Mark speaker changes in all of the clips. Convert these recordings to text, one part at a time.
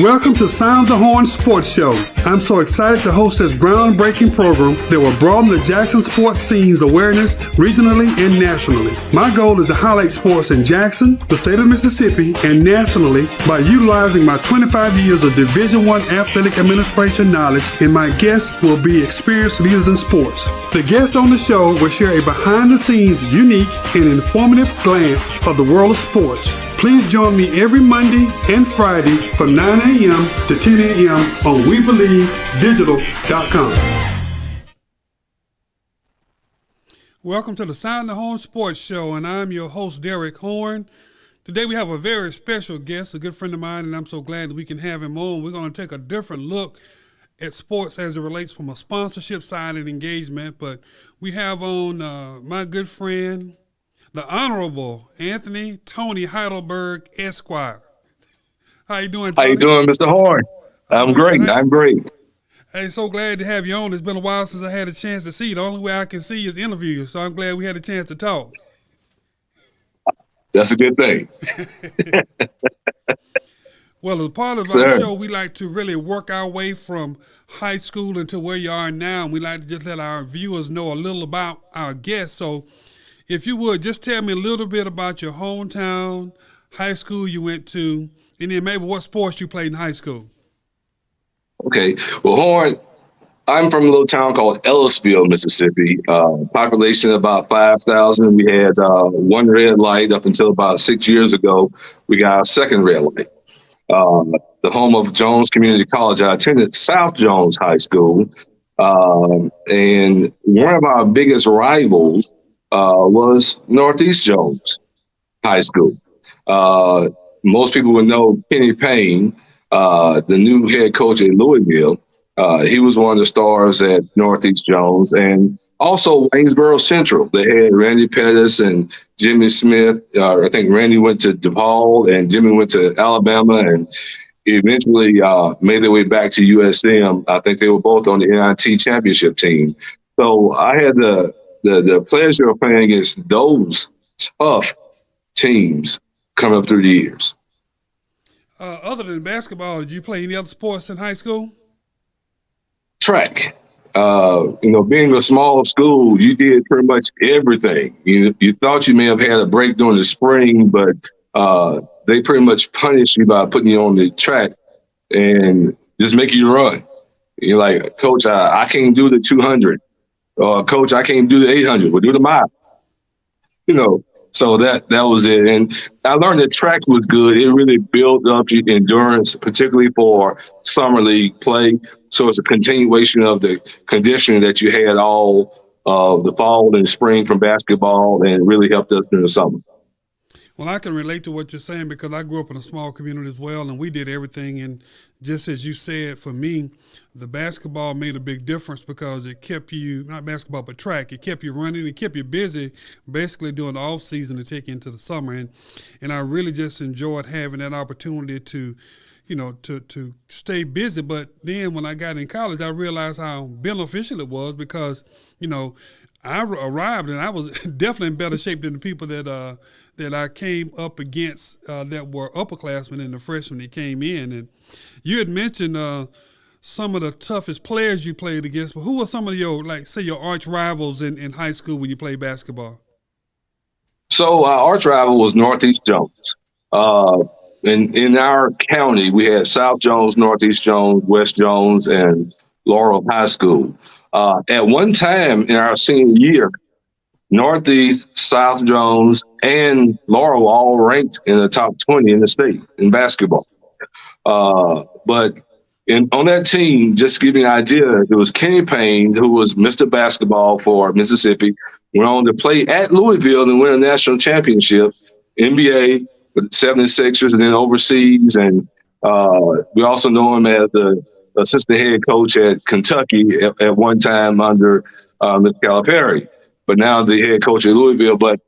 Speaker 1: Welcome to Sound the Horn Sports Show. I'm so excited to host this groundbreaking program that will broaden the Jackson sports scene's awareness regionally and nationally. My goal is to highlight sports in Jackson, the state of Mississippi, and nationally by utilizing my 25 years of Division I athletic administration knowledge, and my guests will be experienced leaders in sports. The guests on the show will share a behind-the-scenes, unique, and informative glance of the world of sports. Please join me every Monday and Friday from 9 a.m. to 10 a.m. on WeBelieveDigital.com. Welcome to the Sound the Horn Sports Show, and I'm your host, Derek Horne. Today we have a very special guest, a good friend of mine, and I'm so glad that we can have him on. We're going to take a different look at sports as it relates from a sponsorship side and engagement, but we have on my good friend, the Honorable Anthony Tony Heidelberg, Esquire. How you doing, Tony?
Speaker 2: How you doing, Mr. Horne? I'm great. I'm great.
Speaker 1: Hey, so glad to have you on. It's been a while since I had a chance to see you. The only way I can see you is interview you, so I'm glad we had a chance to talk.
Speaker 2: That's a good thing.
Speaker 1: Well, as part of our show, we like to really work our way from high school into where you are now, and we like to just let our viewers know a little about our guests. So if you would, just tell me a little bit about your hometown, high school you went to, and then maybe what sports you played in high school.
Speaker 2: Okay. Well, Horne, I'm from a little town called Ellisville, Mississippi. Population about 5,000. We had one red light up until about 6 years ago. We got a second red light. The home of Jones Community College. I attended South Jones High School. And one of our biggest rivals was Northeast Jones High School. Most people would know Kenny Payne, the new head coach at Louisville. He was one of the stars at Northeast Jones, and also Waynesboro Central. They had Randy Pettis and Jimmy Smith. I think Randy went to DePaul and Jimmy went to Alabama, and eventually made their way back to USM. I think they were both on the NIT championship team. So I had the pleasure of playing against those tough teams coming up through the years.
Speaker 1: Other than basketball, did you play any other sports in high school?
Speaker 2: Track. Being a small school, you did pretty much everything. You thought you may have had a break during the spring, but they pretty much punished you by putting you on the track and just making you run. You're like, Coach, I can't do the 200. Coach, I can't do the 800. We'll do the mile. So that was it. And I learned that track was good. It really built up your endurance, particularly for summer league play. So it's a continuation of the conditioning that you had all the fall and spring from basketball, and really helped us in the summer.
Speaker 1: Well, I can relate to what you're saying because I grew up in a small community as well, and we did everything. And just as you said, for me, the basketball made a big difference because it kept you, not basketball, but track, it kept you running, it kept you busy basically during the off season to take you into the summer. And I really just enjoyed having that opportunity to stay busy. But then when I got in college, I realized how beneficial it was because, I arrived and I was definitely in better shape than the people that I came up against that were upperclassmen and the freshmen that came in. And you had mentioned some of the toughest players you played against, but who were some of your, your arch rivals in high school when you played basketball?
Speaker 2: So our arch rival was Northeast Jones. In our county, we had South Jones, Northeast Jones, West Jones, and Laurel High School. At one time in our senior year, Northeast, South Jones, and Laurel all ranked in the top 20 in the state in basketball. But on that team, just to give you an idea, there was Kenny Payne, who was Mr. Basketball for Mississippi, went on to play at Louisville and win a national championship, NBA with the 76ers, and then overseas. And we also know him as the assistant head coach at Kentucky at one time under Mr. Calipari, but now the head coach at Louisville. But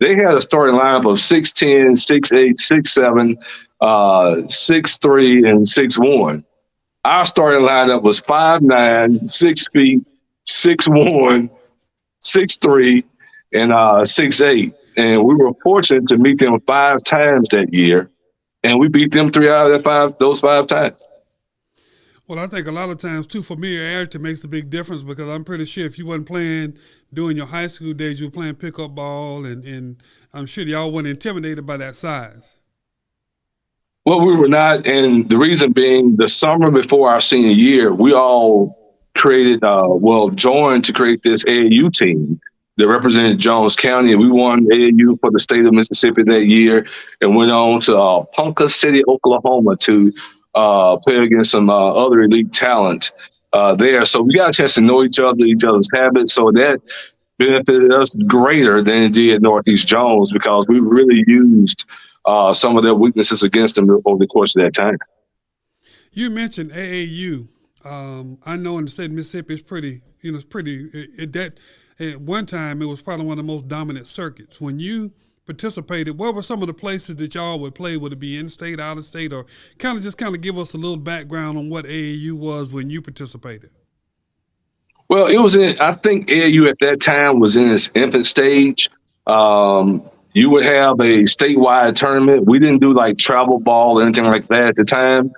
Speaker 2: they had a starting lineup of 6'10", 6'8", 6'7", 6'3", and 6'1". Our starting lineup was 5'9", 6 feet, 6'1", 6'3", and 6'8". And we were fortunate to meet them 5 times that year. and we beat them 3 out of those 5 times.
Speaker 1: Well, I think a lot of times too, familiarity makes a big difference, because I'm pretty sure if you wasn't playing during your high school days, you were playing pickup ball, and I'm sure y'all weren't intimidated by that size.
Speaker 2: Well, we were not, and the reason being, the summer before our senior year, we all joined to create this AAU team that represented Jones County, and we won AAU for the state of Mississippi that year, and went on to Ponca City, Oklahoma, to play against some other elite talent there. So we got a chance to know each other's habits, so that benefited us greater than it did Northeast Jones, because we really used some of their weaknesses against them over the course of that time.
Speaker 1: You mentioned AAU. I know in the state of Mississippi, it's pretty, at one time, it was probably one of the most dominant circuits. When you participated, what were some of the places that y'all would play? Would it be in-state, out-of-state, or kind of give us a little background on what AAU was when you participated?
Speaker 2: Well, I think AAU at that time was in its infant stage. You would have a statewide tournament. We didn't do like travel ball or anything like that at the time.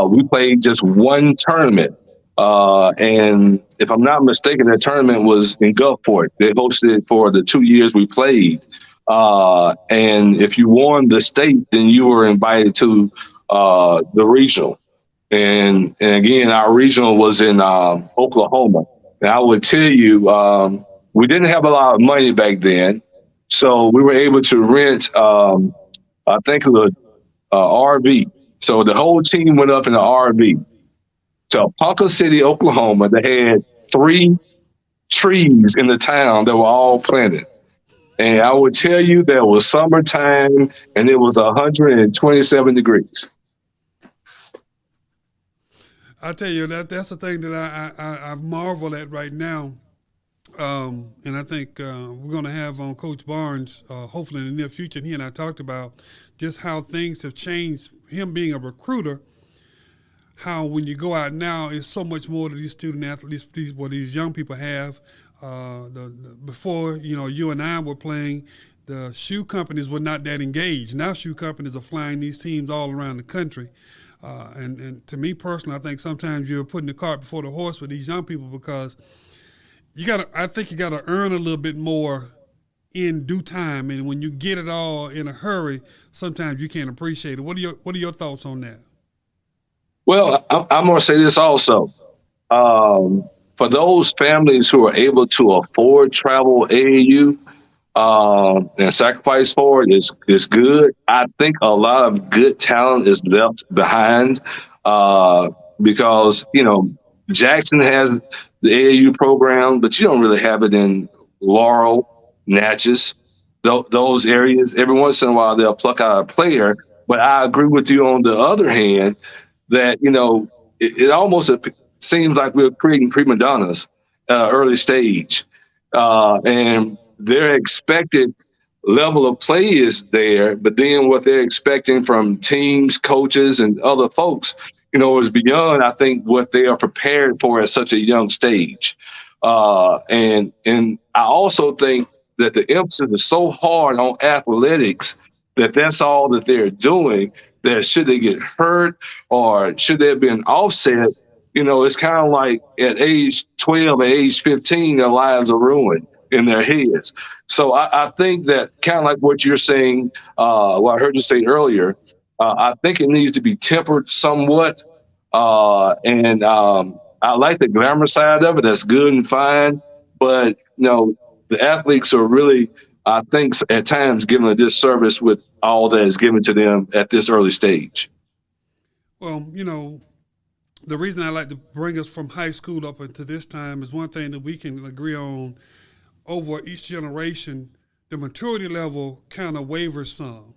Speaker 2: We played just one tournament. And if I'm not mistaken, that tournament was in Gulfport. They hosted it for the 2 years we played. And if you won the state, then you were invited to the regional. And again, our regional was in Oklahoma. And I would tell you, we didn't have a lot of money back then. So we were able to rent, I think it was an RV. So the whole team went up in an RV to Ponca City, Oklahoma. They had 3 trees in the town that were all planted. And I would tell you, there was summertime and it was 127 degrees.
Speaker 1: I tell you, that's the thing that I marvel at right now. And I think we're going to have on Coach Barnes, hopefully in the near future. And he and I talked about just how things have changed. Him being a recruiter, how when you go out now, it's so much more to these student athletes, these young people have. Before, you and I were playing, the shoe companies were not that engaged. Now shoe companies are flying these teams all around the country. And to me personally, I think sometimes you're putting the cart before the horse with these young people, because I think you gotta earn a little bit more in due time. And when you get it all in a hurry, sometimes you can't appreciate it. What are your thoughts on that?
Speaker 2: Well, I'm going to say this also. For those families who are able to afford travel AAU and sacrifice for it is good. I think a lot of good talent is left behind because, Jackson has the AAU program, but you don't really have it in Laurel, Natchez, those areas. Every once in a while, they'll pluck out a player. But I agree with you on the other hand that, it almost seems like we're creating prima donnas early stage. And their expected level of play is there, but then what they're expecting from teams, coaches, and other folks, is beyond, I think, what they are prepared for at such a young stage. And I also think that the emphasis is so hard on athletics that's all that they're doing, that should they get hurt or should there be an offset, it's kind of like at age 12, at age 15, their lives are ruined in their heads. So I think that kind of like what you're saying, what I heard you say earlier, I think it needs to be tempered somewhat. And I like the glamour side of it. That's good and fine. But, the athletes are really, I think, at times given a disservice with all that is given to them at this early stage.
Speaker 1: Well, the reason I like to bring us from high school up into this time is one thing that we can agree on over each generation, the maturity level kind of wavers some.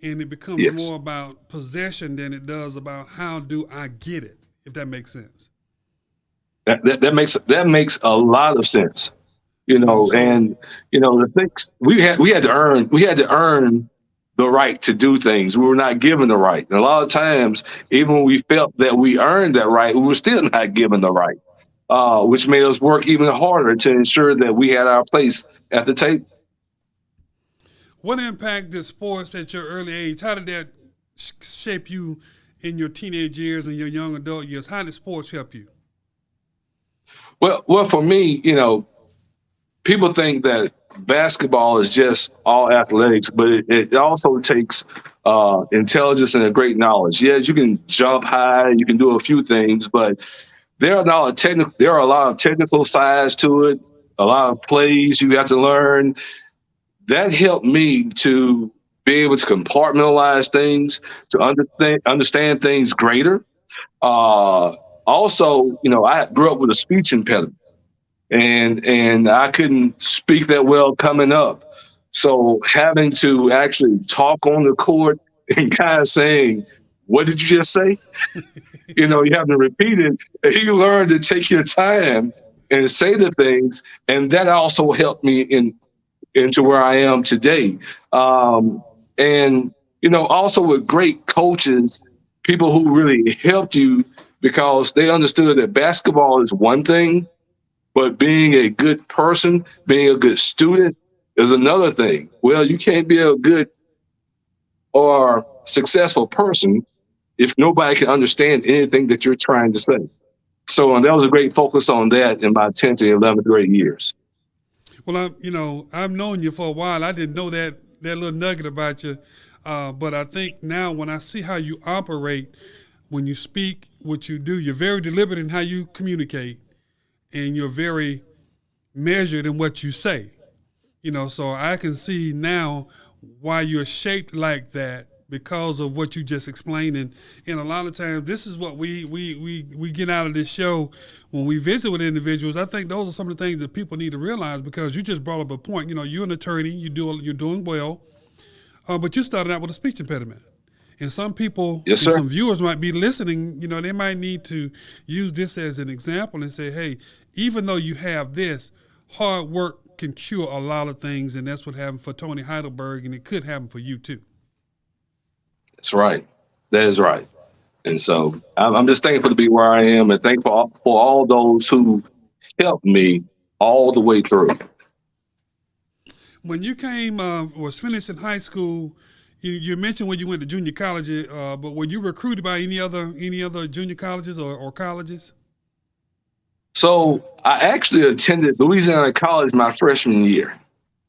Speaker 1: And it becomes more about possession than it does about how do I get it, if that makes sense.
Speaker 2: That makes a lot of sense. And the things we had to earn the right to do things. We were not given the right. And a lot of times, even when we felt that we earned that right, we were still not given the right, which made us work even harder to ensure that we had our place at the table.
Speaker 1: What impact did sports at your early age? How did that shape you in your teenage years and your young adult years? How did sports help you?
Speaker 2: Well, for me, people think that basketball is just all athletics, but it also takes intelligence and a great knowledge. Yes, you can jump high, you can do a few things, but there are a lot of technical sides to it, a lot of plays you have to learn. That helped me to be able to compartmentalize things, to understand things greater. Also, I grew up with a speech impediment, and I couldn't speak that well coming up. So having to actually talk on the court and kind of saying, "What did you just say?" You have to repeat it. And you learn to take your time and say the things, and that also helped me into where I am today. And also with great coaches, people who really helped you because they understood that basketball is one thing, but being a good person, being a good student is another thing. Well, you can't be a good or successful person if nobody can understand anything that you're trying to say. So that was a great focus on that in my 10th and 11th grade years.
Speaker 1: Well, I've known you for a while. I didn't know that little nugget about you. But I think now when I see how you operate, when you speak, what you do, you're very deliberate in how you communicate, and you're very measured in what you say. So I can see now why you're shaped like that because of what you just explained. And a lot of times, this is what we get out of this show when we visit with individuals. I think those are some of the things that people need to realize, because you just brought up a point. You're an attorney, you're doing well, but you started out with a speech impediment. And some people,
Speaker 2: yes,
Speaker 1: and
Speaker 2: sir,
Speaker 1: some viewers might be listening, they might need to use this as an example and say, hey, even though you have this, hard work can cure a lot of things, and that's what happened for Tony Heidelberg, and it could happen for you too.
Speaker 2: That's right. That is right. And so I'm just thankful to be where I am, and thankful for all those who helped me all the way through.
Speaker 1: When you was finished in high school, you mentioned when you went to junior college, but were you recruited by any other junior colleges or colleges? So
Speaker 2: I actually attended Louisiana College my freshman year.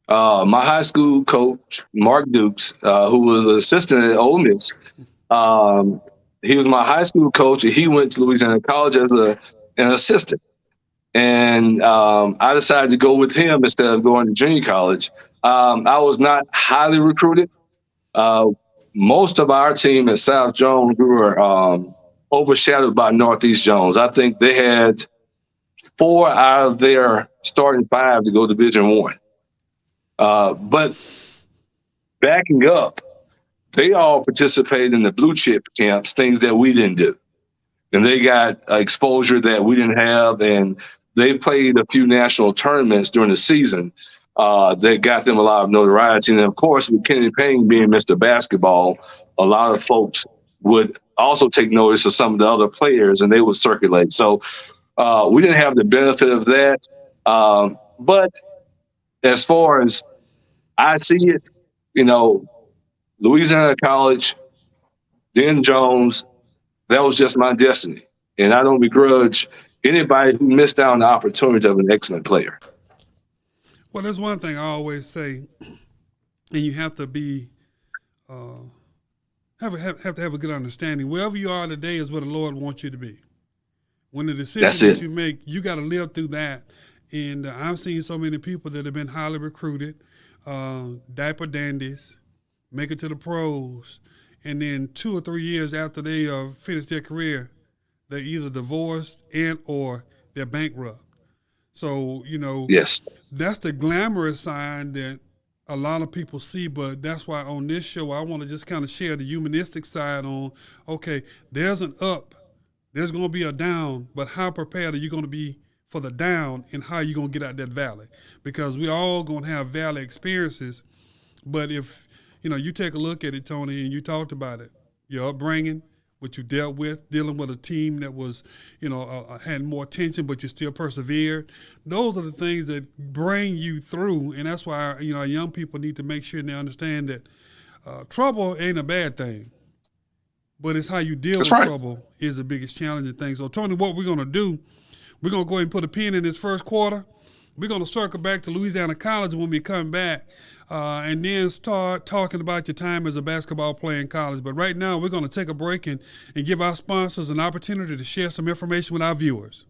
Speaker 2: My high school coach, Mark Dukes, who was an assistant at Ole Miss, he was my high school coach, and he went to Louisiana College as an assistant. And I decided to go with him instead of going to junior college. I was not highly recruited. Most of our team at South Jones, we were overshadowed by Northeast Jones. I think they had 4 out of their starting 5 to go to Division I. But backing up, they all participated in the blue chip camps, things that we didn't do. And they got exposure that we didn't have. And they played a few national tournaments during the season that got them a lot of notoriety. And of course, with Kenny Payne being Mr. Basketball, a lot of folks would also take notice of some of the other players, and they would circulate. So we didn't have the benefit of that. But as far as I see it, Louisiana College, then Jones, that was just my destiny. And I don't begrudge anybody who missed out on the opportunity of an excellent player.
Speaker 1: Well, there's one thing I always say, and you have to be have to have a good understanding. Wherever you are today is where the Lord wants you to be. When the decision that you make, you got to live through that. And I've seen so many people that have been highly recruited, diaper dandies, make it to the pros, and then 2 or 3 years after they finish their career, they're either divorced and or they're bankrupt. So,
Speaker 2: yes,
Speaker 1: that's the glamorous side that a lot of people see, but that's why on this show I want to just kind of share the humanistic side on, okay, there's an up, there's going to be a down, but how prepared are you going to be for the down, and how are you going to get out that valley? Because we all going to have valley experiences, but if, you take a look at it, Tony, and you talked about it, your upbringing, what you dealt with, dealing with a team that was, had more tension, but you still persevered. Those are the things that bring you through, and that's why, our young people need to make sure they understand that trouble ain't a bad thing. but it's how you deal
Speaker 2: That's
Speaker 1: with
Speaker 2: right.
Speaker 1: trouble is the biggest challenging thing. So, Tony, what we're going to do, we're going to go ahead and put a pin in this first quarter. We're going to circle back to Louisiana College when we come back, and then start talking about your time as a basketball player in college. But right now, we're going to take a break and give our sponsors an opportunity to share some information with our viewers.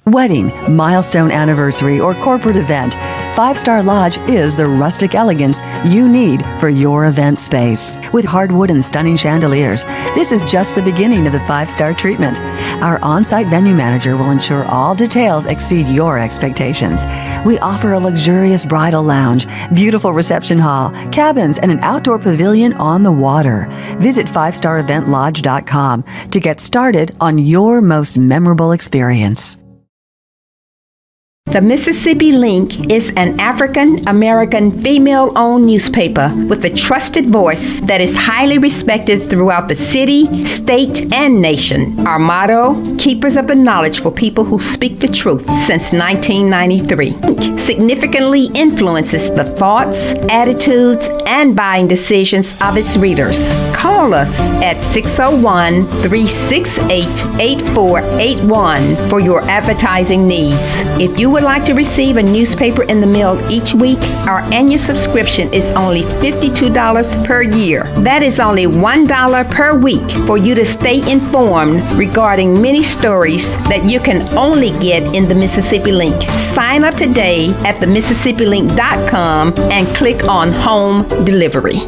Speaker 3: Wedding, milestone anniversary, or corporate event, 5-Star Lodge is the rustic elegance you need for your event space. With hardwood and stunning chandeliers, this is just the beginning of the 5-star treatment. Our on-site venue manager will ensure all details exceed your expectations. We offer a luxurious bridal lounge, beautiful reception hall, cabins, and an outdoor pavilion on the water. Visit 5stareventlodge.com to get started on your most memorable experience.
Speaker 4: The Mississippi Link is an African-American female-owned newspaper with a trusted voice that is highly respected throughout the city, state, and nation. Our motto, keepers of the knowledge for people who speak the truth, since 1993. Link significantly influences the thoughts, attitudes, and buying decisions of its readers. Call us at 601-368-8481 for your advertising needs. If you would like to receive a newspaper in the mail each week, our annual subscription is only $52 per year. That is only $1 per week for you to stay informed regarding many stories that you can only get in the Mississippi Link. Sign up today at themississippiLink.com and click on Home Delivery.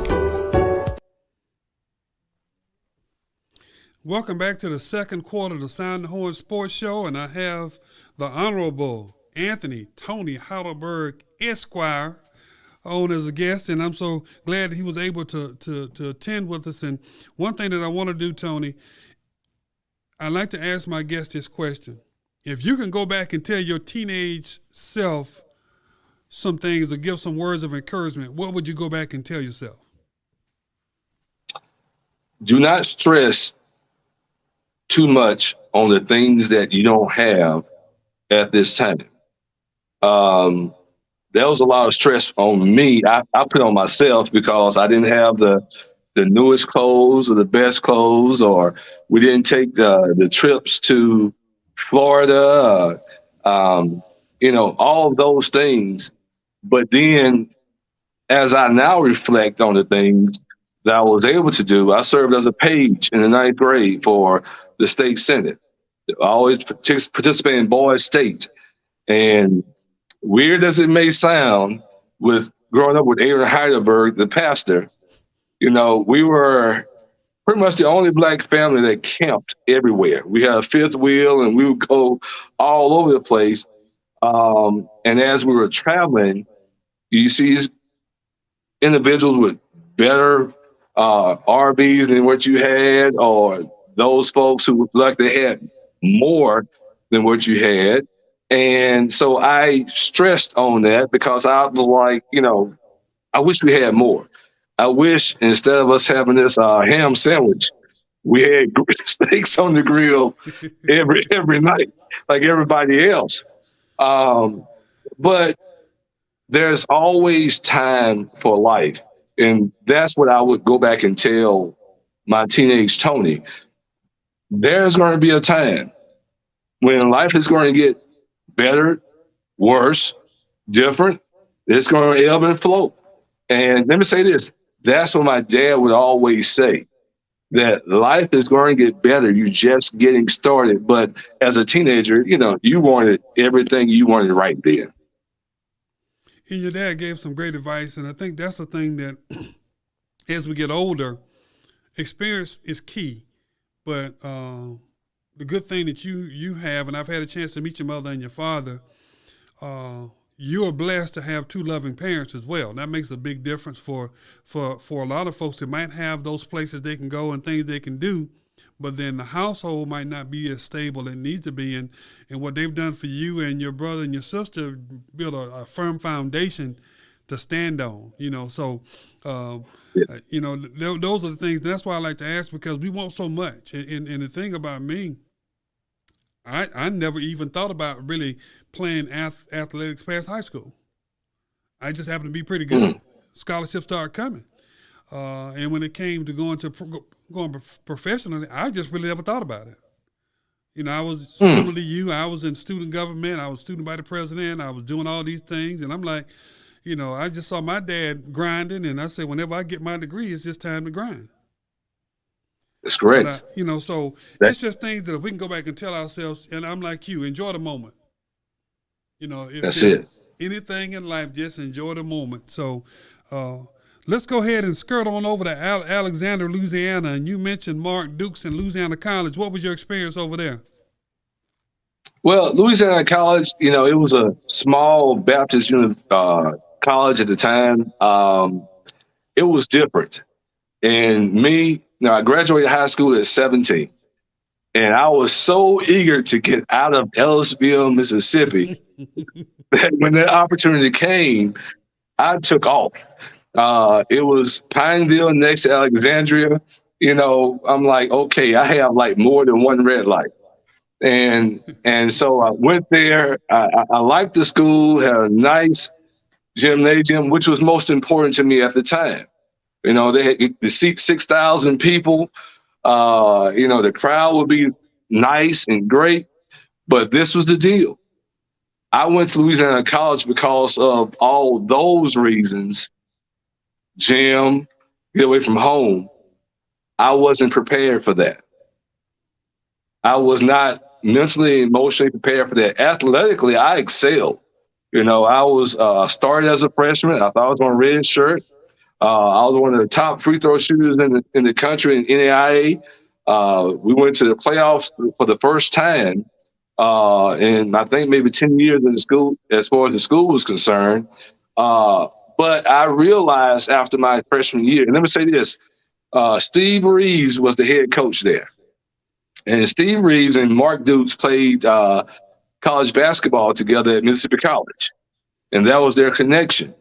Speaker 1: Welcome back to the second quarter of the Sound the Horn Sports Show, and I have the Honorable Anthony Tony Heidelberg Esquire on as a guest, and I'm so glad that he was able to attend with us. And one thing that I want to do, Tony, I'd like to ask my guest this question. If you can go back and tell your teenage self some things or give some words of encouragement, what would you go back and tell yourself?
Speaker 2: Do not stress too much on the things that you don't have at this time. There was a lot of stress on me. I put on myself because I didn't have the newest clothes or the best clothes, or we didn't take the trips to Florida, all of those things. But then as I now reflect on the things that I was able to do, I served as a page in the 9th grade for the state senate. I always participate in boys state. And weird as it may sound, with growing up with Jaylon Heidelberg, the pastor, we were pretty much the only Black family that camped everywhere. We had a fifth wheel and we would go all over the place. And as we were traveling, you see these individuals with better RVs than what you had, or those folks who looked like they had more than what you had. And so I stressed on that because I was like, I wish we had more. I wish instead of us having this ham sandwich, we had steaks on the grill every night, like everybody else. But there's always time for life. And that's what I would go back and tell my teenage Tony. There's going to be a time when life is going to get better, worse, different. It's going to ebb and flow. And let me say this. That's what my dad would always say, that life is going to get better. You're just getting started. But as a teenager, you wanted everything you wanted right then.
Speaker 1: And your dad gave some great advice. And I think that's the thing that as we get older, experience is key. But the good thing that you have, and I've had a chance to meet your mother and your father, you are blessed to have two loving parents as well. That makes a big difference for a lot of folks that might have those places they can go and things they can do, but then the household might not be as stable as it needs to be. And what they've done for you and your brother and your sister, build a firm foundation to stand on, So, those are the things. That's why I like to ask, because we want so much. And the thing about me, I never even thought about really playing athletics past high school. I just happened to be pretty good. Scholarships started coming. And when it came to going professionally, I just really never thought about it. You know, I was similar to you. I was in student government. I was student body president. I was doing all these things. And I'm like, you know, I just saw my dad grinding. And I said, whenever I get my degree, it's just time to grind.
Speaker 2: That's correct.
Speaker 1: You know, so it's just things that if we can go back and tell ourselves, and I'm like you, enjoy the moment. You know, if
Speaker 2: that's it.
Speaker 1: Anything in life, just enjoy the moment. So let's go ahead and skirt on over to Alexander, Louisiana. And you mentioned Mark Dukes and Louisiana College. What was your experience over there?
Speaker 2: Well, Louisiana College, you know, it was a small Baptist college at the time. It was different. And me, I graduated high school at 17. And I was so eager to get out of Ellisville, Mississippi, that when that opportunity came, I took off. It was Pineville next to Alexandria. You know, I'm like, okay, I have like more than one red light. And so I went there. I liked the school, had a nice gymnasium, which was most important to me at the time. You know, they had to seat 6,000 people. You know, the crowd would be nice and great, but this was the deal. I went to Louisiana College because of all those reasons. Gym, get away from home. I wasn't prepared for that. I was not mentally, emotionally prepared for that. Athletically, I excelled. You know, I was started as a freshman. I thought I was on a red shirt. I was one of the top free throw shooters in the country in NAIA. We went to the playoffs for the first time in I think maybe 10 years in the school, as far as the school was concerned. But I realized after my freshman year, and let me say this, Steve Reeves was the head coach there. And Steve Reeves and Mark Dukes played college basketball together at Mississippi College. And that was their connection.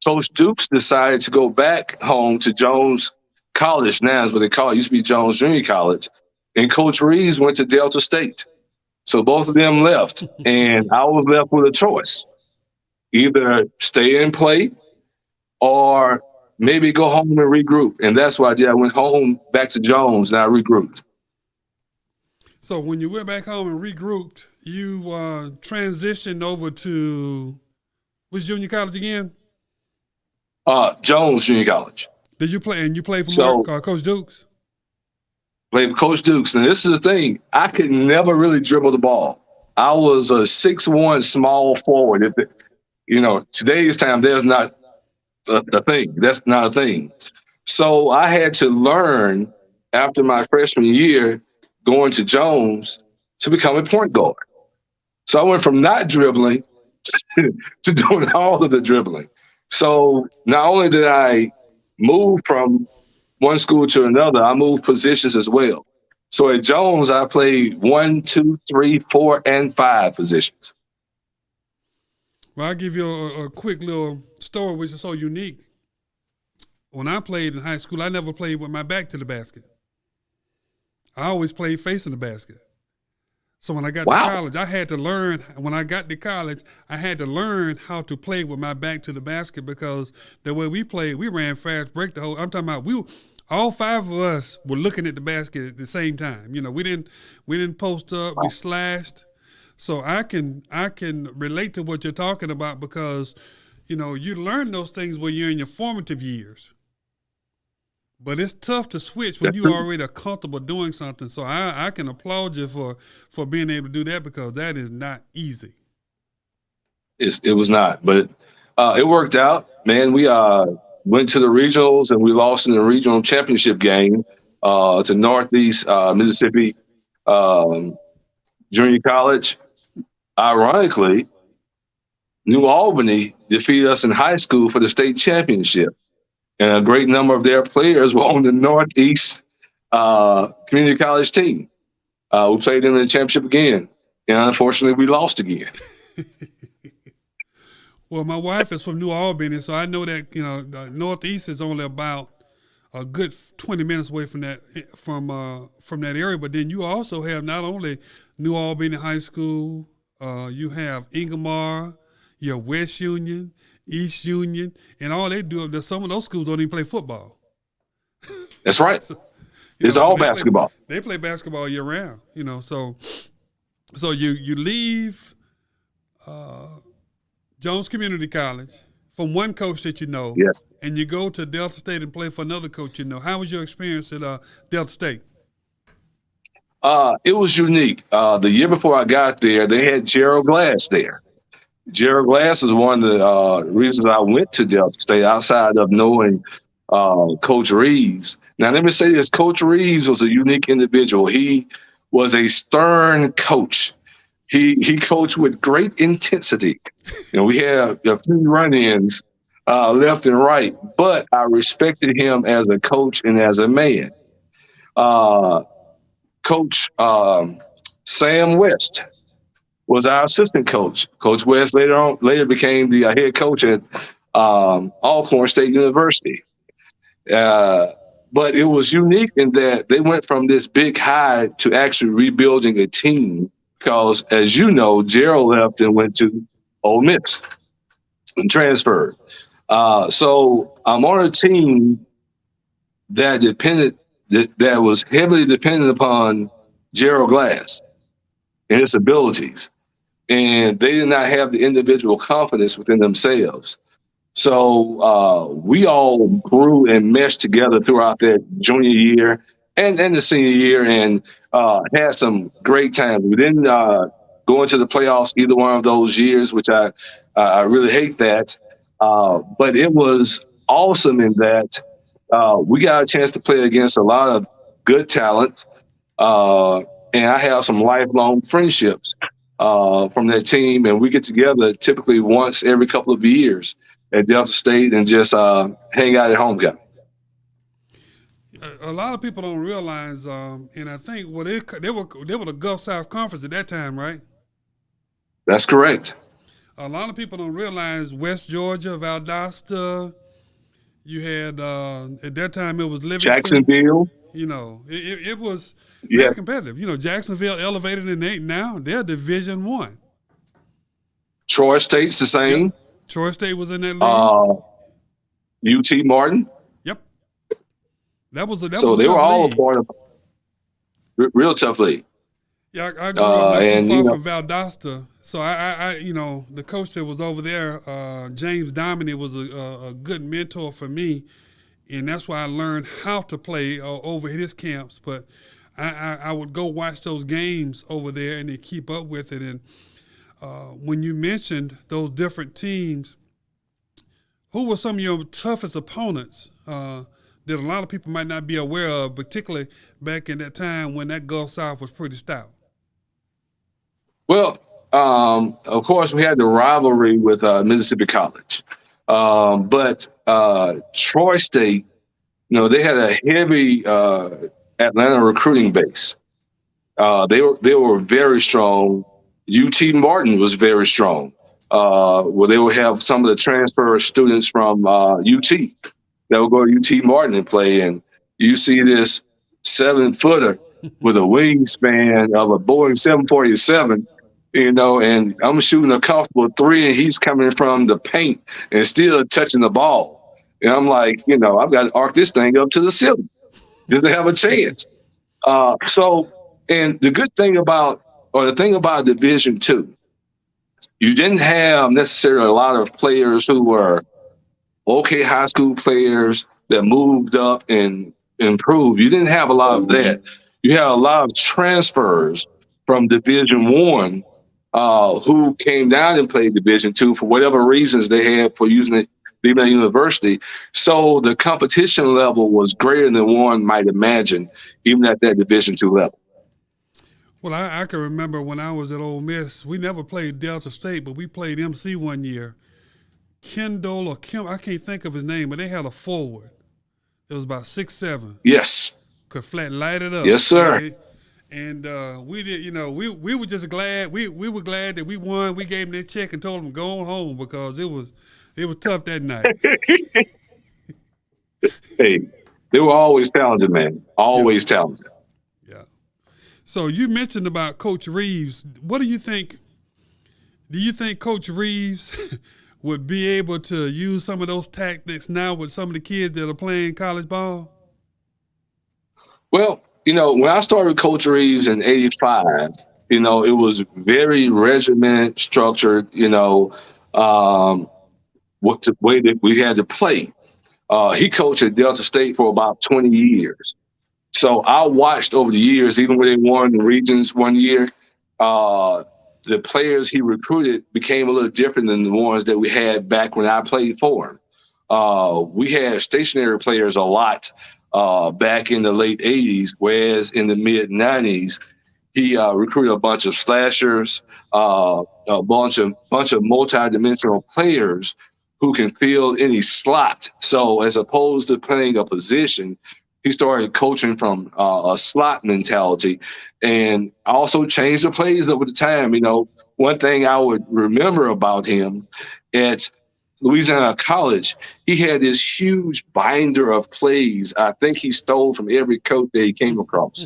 Speaker 2: Coach Dukes decided to go back home to Jones College, now is what they call it. It used to be Jones Junior College. And Coach Reeves went to Delta State. So both of them left. And I was left with a choice. Either stay and play or maybe go home and regroup. And that's what I did. I went home back to Jones and I regrouped.
Speaker 1: So when you went back home and regrouped, you transitioned over to which junior college again?
Speaker 2: Jones Junior College.
Speaker 1: Did you play? And you played for Coach Dukes?
Speaker 2: Played for Coach Dukes. And this is the thing. I could never really dribble the ball. I was a 6'1" small forward. You know, today's time, there's not a thing. That's not a thing. So I had to learn after my freshman year going to Jones to become a point guard. So I went from not dribbling to doing all of the dribbling. So not only did I move from one school to another, I moved positions as well. So at Jones, I played 1, 2, 3, 4, and 5 positions.
Speaker 1: Well, I'll give you a quick little story which is so unique. When I played in high school, I never played with my back to the basket. I always played facing the basket. So when I got to college, I had to learn. When I got to college, I had to learn how to play with my back to the basket because the way we played, we ran fast break the whole. I'm talking about all 5 of us were looking at the basket at the same time. You know, we didn't post up. We slashed. So I can relate to what you're talking about because, you know, you learn those things when you're in your formative years. But it's tough to switch when you already are comfortable doing something. So I can applaud you for being able to do that because that is not easy.
Speaker 2: It was not, but it worked out, man. We went to the regionals and we lost in the regional championship game to Northeast Mississippi Junior College. Ironically, New Albany defeated us in high school for the state championship. And a great number of their players were on the Northeast Community College team. We played them in the championship again. And unfortunately, we lost again.
Speaker 1: Well, my wife is from New Albany, so I know that, you know, the Northeast is only about a good 20 minutes away from that area. But then you also have not only New Albany High School, you have Ingomar, you have West Union, East Union, and all they do is some of those schools don't even play football.
Speaker 2: That's right.
Speaker 1: So,
Speaker 2: It's
Speaker 1: so
Speaker 2: all basketball.
Speaker 1: They play basketball year round. So you leave Jones Community College from one coach that you know,
Speaker 2: Yes.
Speaker 1: and you go to Delta State and play for another coach you know. How was your experience at Delta State?
Speaker 2: It was unique. The year before I got there, they had Gerald Glass there. Gerald Glass is one of the reasons I went to Delta State outside of knowing Coach Reeves. Now, let me say this. Coach Reeves was a unique individual. He was a stern coach. He coached with great intensity. We had a few run-ins left and right, but I respected him as a coach and as a man. Coach Sam West was our assistant coach. Coach West later became the head coach at Alcorn State University. But it was unique in that they went from this big high to actually rebuilding a team because, as you know, Gerald left and went to Ole Miss and transferred. So I'm on a team that was heavily dependent upon Gerald Glass and his abilities. And they did not have the individual confidence within themselves. So we all grew and meshed together throughout that junior year and the senior year and had some great times. We didn't go into the playoffs either one of those years, which I really hate that. But it was awesome in that we got a chance to play against a lot of good talent. And I have some lifelong friendships from that team. And we get together typically once every couple of years at Delta State and just hang out at homecoming.
Speaker 1: A lot of people don't realize, and I think they were the Gulf South Conference at that time, right?
Speaker 2: That's correct.
Speaker 1: A lot of people don't realize West Georgia, Valdosta. You had at that time it was Livingston.
Speaker 2: Jacksonville.
Speaker 1: It was very competitive. Jacksonville elevated and now they're Division I.
Speaker 2: Troy State's the same.
Speaker 1: Yep. Troy State was in that league.
Speaker 2: UT Martin.
Speaker 1: Yep. That was a
Speaker 2: they were all a part of real tough league.
Speaker 1: Yeah, I grew up not too far from Valdosta, so I the coach that was over there, James Dominy, was a good mentor for me, and that's why I learned how to play over his camps. But I would go watch those games over there and then keep up with it. And when you mentioned those different teams, who were some of your toughest opponents that a lot of people might not be aware of, particularly back in that time when that Gulf South was pretty stout?
Speaker 2: Well, of course, we had the rivalry with Mississippi College. But Troy State, they had a heavy Atlanta recruiting base. They were very strong. UT Martin was very strong. Where they would have some of the transfer students from UT that would go to UT Martin and play. And you see this 7-footer with a wingspan of a Boeing 747, and I'm shooting a comfortable 3 and he's coming from the paint and still touching the ball. And I'm like, I've got to arc this thing up to the ceiling just to have a chance. And the good thing about Division II, you didn't have necessarily a lot of players who were okay high school players that moved up and improved. You didn't have a lot of that. You had a lot of transfers from Division I who came down and played Division II for whatever reasons they had for using it leaving at university. So the competition level was greater than one might imagine, even at that Division II level.
Speaker 1: Well, I can remember when I was at Ole Miss, we never played Delta State, but we played MC one year. Kendall or Kim, I can't think of his name, but they had a forward. It was about 6'7".
Speaker 2: Yes.
Speaker 1: Could flat light it up.
Speaker 2: Yes, sir.
Speaker 1: And we did, we were just glad. We were glad that we won. We gave them their check and told them to go on home because it was tough that night.
Speaker 2: Hey, they were always talented, man. Always talented.
Speaker 1: Yeah. So you mentioned about Coach Reeves. What do you think? Do you think Coach Reeves would be able to use some of those tactics now with some of the kids that are playing college ball?
Speaker 2: Well, when I started with Coach Reeves in '85, it was very regiment structured. What the way that we had to play. He coached at Delta State for about 20 years. So I watched over the years, even when they won the regions one year, the players he recruited became a little different than the ones that we had back when I played for him. We had stationary players a lot back in the late 80s, whereas in the mid 90s, he recruited a bunch of slashers, a bunch of multi-dimensional players who can fill any slot. So as opposed to playing a position, he started coaching from a slot mentality, and also changed the plays over the time. One thing I would remember about him at Louisiana College, he had this huge binder of plays. I think he stole from every coach that he came across.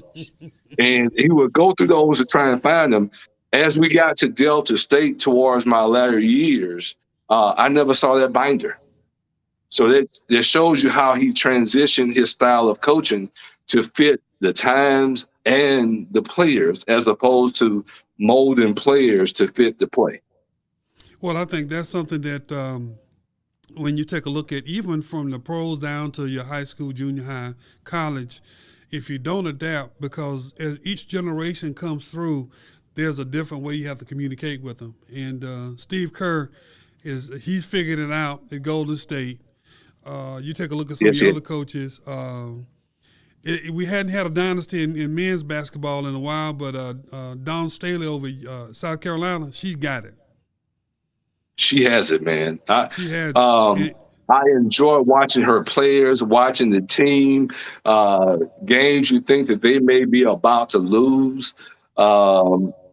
Speaker 2: And he would go through those to try and find them. As we got to Delta State towards my latter years, I never saw that binder. So that shows you how he transitioned his style of coaching to fit the times and the players, as opposed to molding players to fit the play.
Speaker 1: Well, I think that's something that when you take a look at, even from the pros down to your high school, junior high, college, if you don't adapt, because as each generation comes through, there's a different way you have to communicate with them. And Steve Kerr, he's figured it out at Golden State. You take a look at some of the other coaches. We hadn't had a dynasty in men's basketball in a while, but Dawn Staley over South Carolina, she's got it.
Speaker 2: She has it, man.
Speaker 1: She has it.
Speaker 2: I enjoy watching her players, watching the team, games you think that they may be about to lose.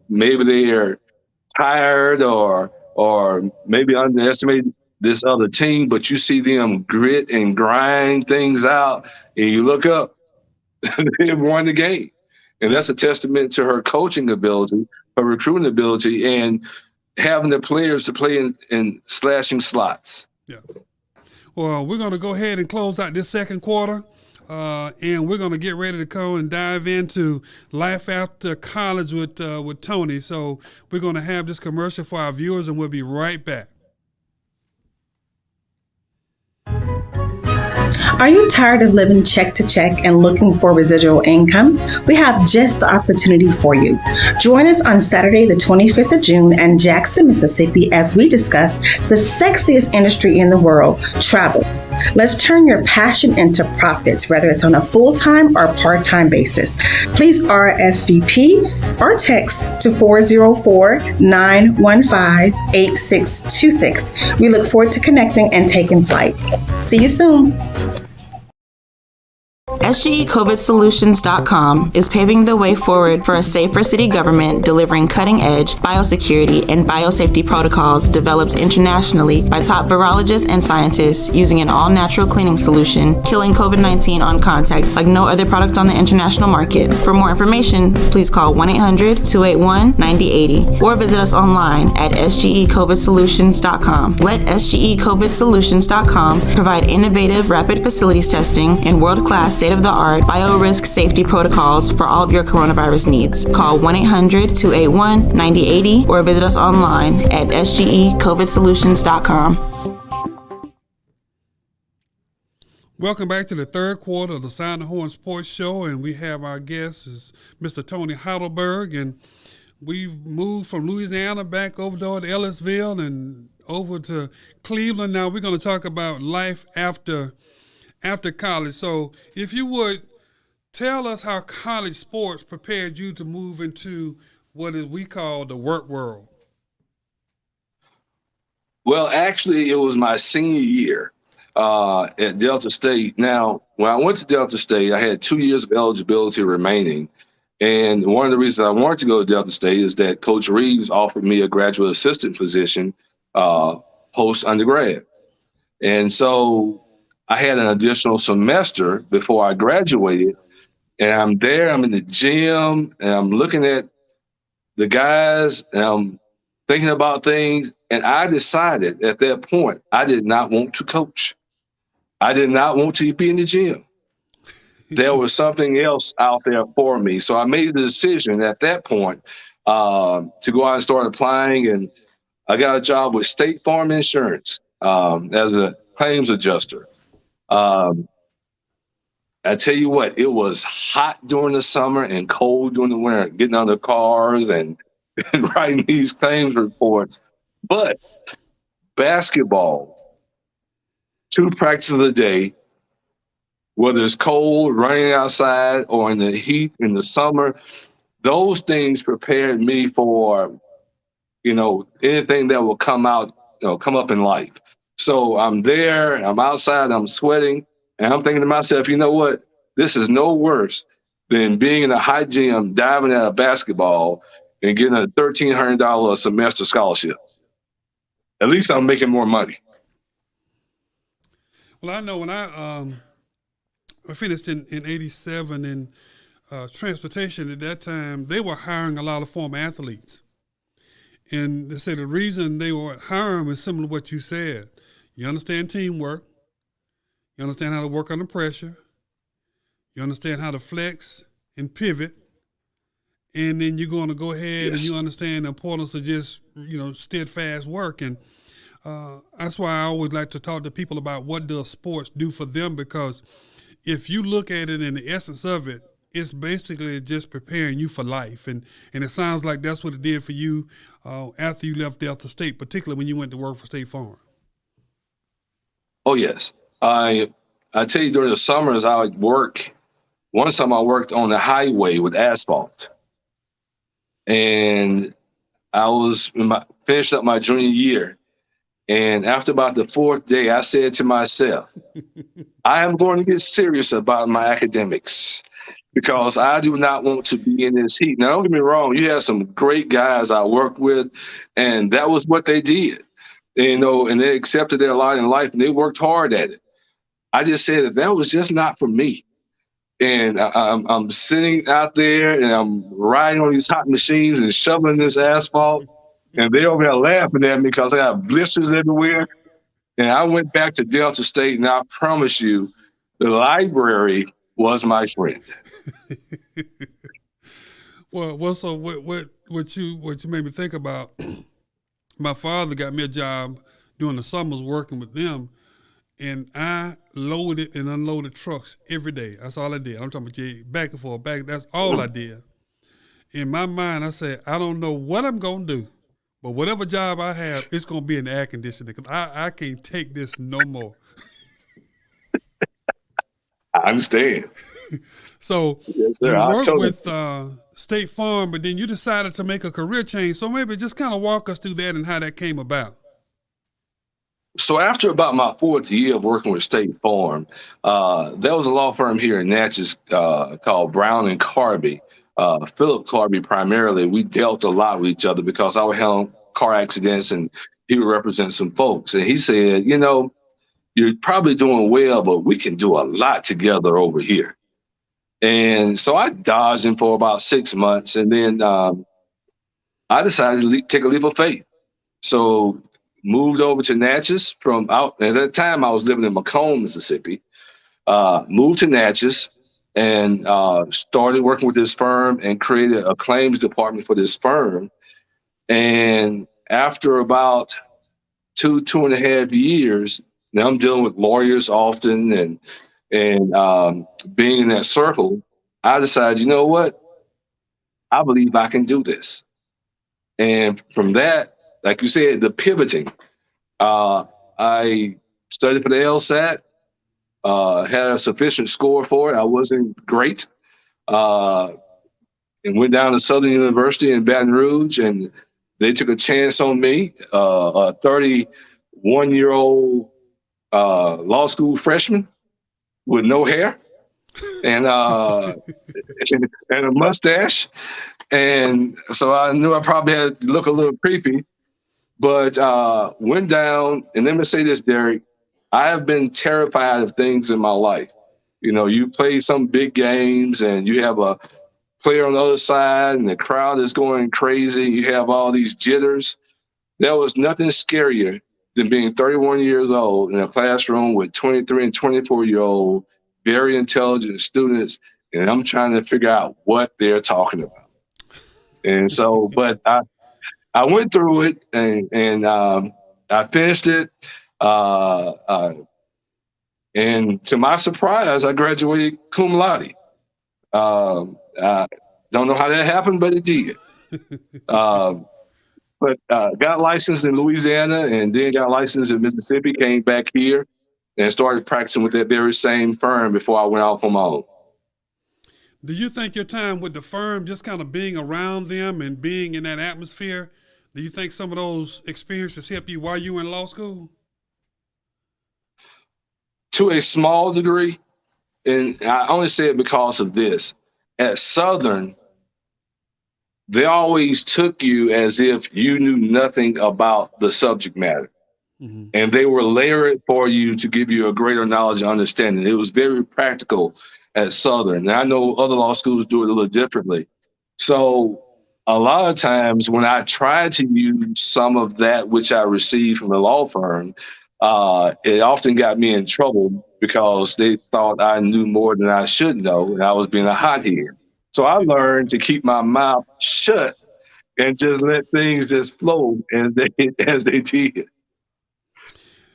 Speaker 2: Maybe they are tired or maybe underestimated this other team, but you see them grit and grind things out, and you look up, they've won the game. And that's a testament to her coaching ability, her recruiting ability, and having the players to play in slashing slots.
Speaker 1: Yeah. Well, we're going to go ahead and close out this second quarter, and we're going to get ready to go and dive into life after college with Tony. So we're going to have this commercial for our viewers, and we'll be right back.
Speaker 5: Are you tired of living check to check and looking for residual income? We have just the opportunity for you. Join us on Saturday, the 25th of June in Jackson, Mississippi, as we discuss the sexiest industry in the world, travel. Let's turn your passion into profits, whether it's on a full-time or part-time basis. Please RSVP or text to 404-915-8626. We look forward to connecting and taking flight. See you soon.
Speaker 6: SGECOVIDsolutions.com is paving the way forward for a safer city government, delivering cutting-edge biosecurity and biosafety protocols developed internationally by top virologists and scientists using an all-natural cleaning solution, killing COVID-19 on contact like no other product on the international market. For more information, please call 1-800-281-9080 or visit us online at SGECOVIDsolutions.com. Let SGECOVIDsolutions.com provide innovative rapid facilities testing and world-class state-of-the-art biorisk safety protocols for all of your coronavirus needs. Call 1-800-281-9080 or visit us online at SGECOVIDsolutions.com.
Speaker 1: Welcome back to the third quarter of the Sound of Horne Sports Show, and we have our guest is Mr. Tony Heidelberg, and we've moved from Louisiana back over to Ellisville and over to Cleveland. Now we're going to talk about life after college. So if you would tell us how college sports prepared you to move into what we call the work world.
Speaker 2: Well, actually, it was my senior year at Delta State. Now, when I went to Delta State, I had 2 years of eligibility remaining. And one of the reasons I wanted to go to Delta State is that Coach Reeves offered me a graduate assistant position post-undergrad. And so I had an additional semester before I graduated. And I'm there, I'm in the gym, and I'm looking at the guys, and I'm thinking about things. And I decided at that point, I did not want to coach. I did not want to be in the gym. there was something else out there for me. So I made the decision at that point to go out and start applying. And I got a job with State Farm Insurance as a claims adjuster. I tell you what, it was hot during the summer and cold during the winter, getting out of the cars and writing these claims reports. But basketball, 2 practices a day, whether it's cold, running outside, or in the heat in the summer, those things prepared me for, anything that will come up in life. So I'm there, I'm outside, I'm sweating, and I'm thinking to myself, you know what? This is no worse than being in a high gym, diving at a basketball, and getting a $1,300 a semester scholarship. At least I'm making more money.
Speaker 1: Well, I know when I finished in 87 in transportation at that time, they were hiring a lot of former athletes. And they said the reason they were hiring is similar to what you said. You understand teamwork. You understand how to work under pressure. You understand how to flex and pivot. And then you're going to go ahead and you understand the importance of just, steadfast work. And that's why I always like to talk to people about what does sports do for them, because if you look at it in the essence of it, it's basically just preparing you for life. And it sounds like that's what it did for you after you left Delta State, particularly when you went to work for State Farm.
Speaker 2: Oh, yes. I tell you, during the summers, I would work. One summer I worked on the highway with asphalt. And I was finished up my junior year. And after about the 4th day, I said to myself, I am going to get serious about my academics because I do not want to be in this heat. Now, don't get me wrong. You have some great guys I worked with, and that was what they did. And they accepted their lot in life, and they worked hard at it. I just said that was just not for me. And I'm sitting out there, and I'm riding on these hot machines and shoveling this asphalt. And they over there laughing at me because I got blisters everywhere. And I went back to Delta State, and I promise you, the library was my friend.
Speaker 1: Well, so what you made me think about, my father got me a job during the summers working with them, and I loaded and unloaded trucks every day. That's all I did. I'm talking about back and forth, that's all I did. In my mind, I said, I don't know what I'm going to do, but whatever job I have, it's going to be in the air conditioning because I can't take this no more.
Speaker 2: I understand.
Speaker 1: So
Speaker 2: yes, sir.
Speaker 1: you worked with State Farm, but then you decided to make a career change. So maybe just kind of walk us through that and how that came about.
Speaker 2: So after about my 4th year of working with State Farm, there was a law firm here in Natchez called Brown and Carby. Philip Carby primarily. We dealt a lot with each other because I would handle car accidents and he would represent some folks. And he said, you're probably doing well, but we can do a lot together over here. And so I dodged him for about 6 months. And then I decided to take a leap of faith. So moved over to Natchez at that time I was living in Macomb, Mississippi, moved to Natchez and started working with this firm and created a claims department for this firm. And after about 2.5 years, now I'm dealing with lawyers often and being in that circle, I decided, you know what? I believe I can do this. And from that, like you said, the pivoting, I studied for the LSAT, had a sufficient score for it. I wasn't great. And went down to Southern University in Baton Rouge, and they took a chance on me, a 31-year-old law school freshman with no hair and and a mustache. And so I knew I probably had to look a little creepy, but went down. And let me say this, Derek, I have been terrified of things in my life. You play some big games and you have a player on the other side and the crowd is going crazy. You have all these jitters. There was nothing scarier than being 31 years old in a classroom with 23 and 24-year-old very intelligent students, and I'm trying to figure out what they're talking about. And so, but I went through it and I finished it. And to my surprise, I graduated cum laude. I don't know how that happened, but it did. But got licensed in Louisiana and then got licensed in Mississippi, came back here and started practicing with that very same firm before I went off on my own.
Speaker 1: Do you think your time with the firm, just kind of being around them and being in that atmosphere, do you think some of those experiences helped you while you were in law school?
Speaker 2: To a small degree, and I only say it because of this. At Southern, they always took you as if you knew nothing about the subject matter. Mm-hmm. And they were layered for you to give you a greater knowledge and understanding. It was very practical at Southern. And I know other law schools do it a little differently. So a lot of times when I tried to use some of that which I received from the law firm, it often got me in trouble because they thought I knew more than I should know, and I was being a hothead. So I learned to keep my mouth shut and just let things just flow as they did.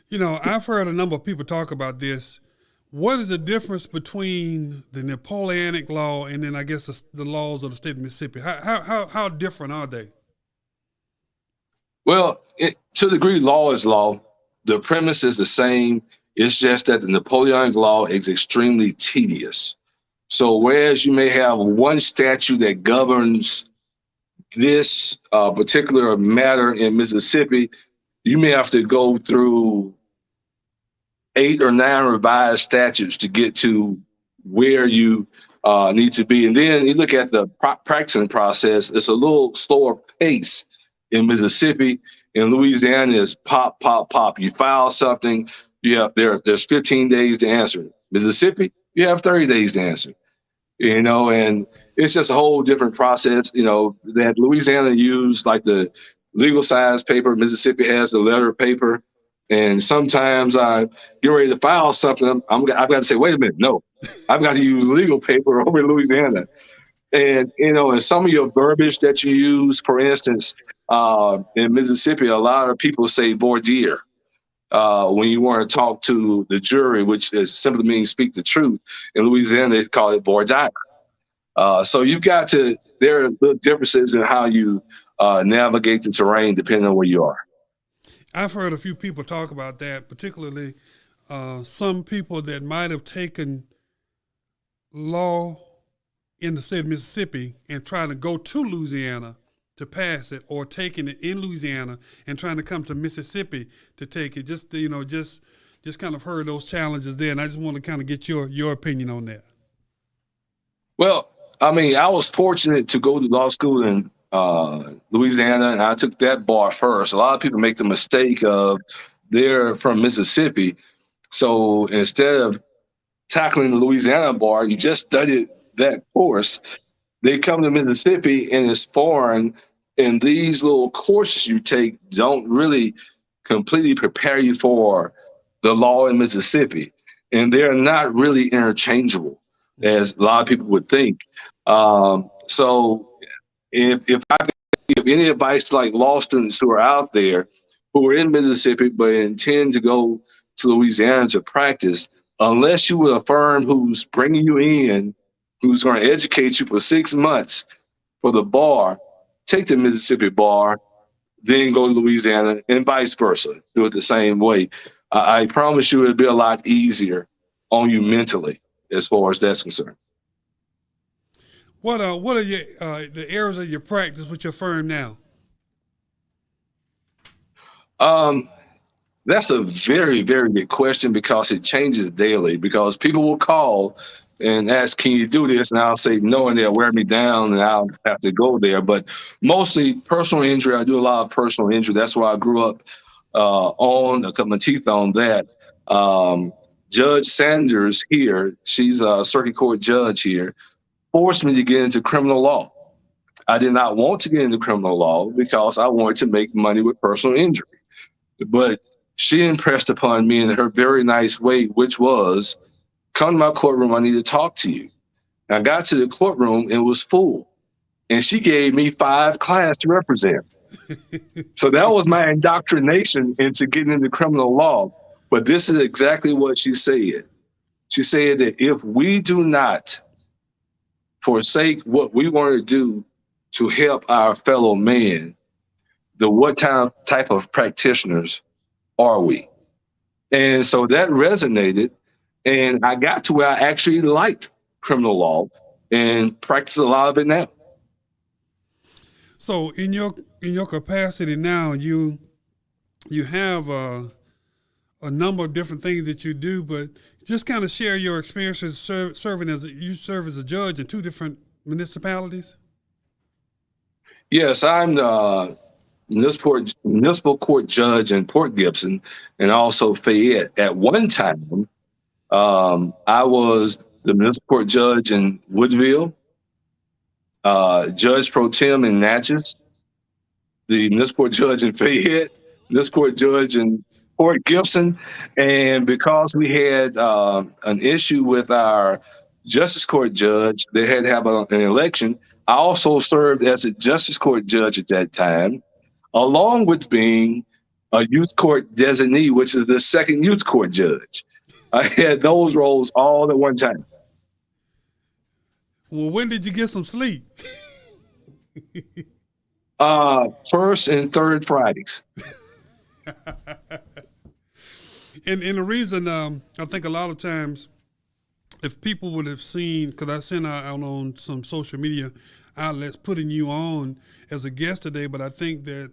Speaker 1: You know, I've heard a number of people talk about this. What is the difference between the Napoleonic law and then I guess the laws of the state of Mississippi? How different are they?
Speaker 2: Well, to the degree law is law, the premise is the same. It's just that the Napoleonic law is extremely tedious. So whereas you may have one statute that governs this particular matter in Mississippi, you may have to go through 8 or 9 revised statutes to get to where you need to be. And then you look at the practicing process, it's a little slower pace in Mississippi. In Louisiana, it's pop, pop, pop. You file something, there's 15 days to answer it. Mississippi, you have 30 days to answer it. You know, and it's just a whole different process, you know, that Louisiana used like the legal size paper, Mississippi has the letter paper. And sometimes I get ready to file something, I've got to say, wait a minute, no, I've got to use legal paper over in Louisiana. And, you know, and some of your verbiage that you use, for instance, in Mississippi, a lot of people say voir dire when you want to talk to the jury, which simply means speak the truth. In Louisiana, they call it voir dire. So you've got to, there are little differences in how you navigate the terrain depending on where you are.
Speaker 1: I've heard a few people talk about that, particularly some people that might have taken law in the state of Mississippi and trying to go to Louisiana to pass it, or taking it in Louisiana and trying to come to Mississippi to take it. Just kind of heard those challenges there, and I just want to kind of get your opinion on that. Well,
Speaker 2: I mean, I was fortunate to go to law school in Louisiana, and I took that bar first. A lot of people make the mistake of they're from Mississippi, so instead of tackling the Louisiana bar, you just studied that course. They come to Mississippi and it's foreign, and these little courses you take don't really completely prepare you for the law in Mississippi, and they're not really interchangeable as a lot of people would think. So if I could give any advice to like law students who are out there who are in Mississippi but intend to go to Louisiana to practice, unless you were a firm who's bringing you in, who's going to educate you for 6 months for the bar, take the Mississippi bar, then go to Louisiana, and vice versa. Do it the same way. I promise you it'll be a lot easier on you mentally as far as that's concerned.
Speaker 1: What are the areas of your practice with your firm now?
Speaker 2: That's a very, very good question because it changes daily, because people will call and ask, can you do this? And I'll say no, and they'll wear me down and I'll have to go there. But mostly personal injury. I do a lot of personal injury. That's why I grew up I cut my teeth on that. Judge Sanders here, she's a circuit court judge here, forced me to get into criminal law. I did not want to get into criminal law because I wanted to make money with personal injury. But she impressed upon me in her very nice way, which was come to my courtroom. I need to talk to you. And I got to the courtroom and it was full. And she gave me 5 clients to represent. So that was my indoctrination into getting into criminal law. But this is exactly what she said. She said that if we do not forsake what we want to do to help our fellow man, what type of practitioners are we? And so that resonated. And I got to where I actually liked criminal law and practice a lot of it now.
Speaker 1: So in your capacity now, you have a number of different things that you do, but just kind of share your experiences serving you serve as a judge in 2 different municipalities.
Speaker 2: Yes, I'm the municipal court judge in Port Gibson and also Fayette. At one time, I was the municipal court judge in Woodville, judge pro tem in Natchez, the municipal court judge in Fayette, municipal court judge in Port Gibson. And because we had an issue with our justice court judge, they had to have an election. I also served as a justice court judge at that time, along with being a youth court designee, which is the second youth court judge. I had those roles all at one time.
Speaker 1: Well, when did you get some sleep?
Speaker 2: First and third Fridays.
Speaker 1: And the reason I think a lot of times, if people would have seen, because I sent out on some social media outlets putting you on as a guest today, but I think that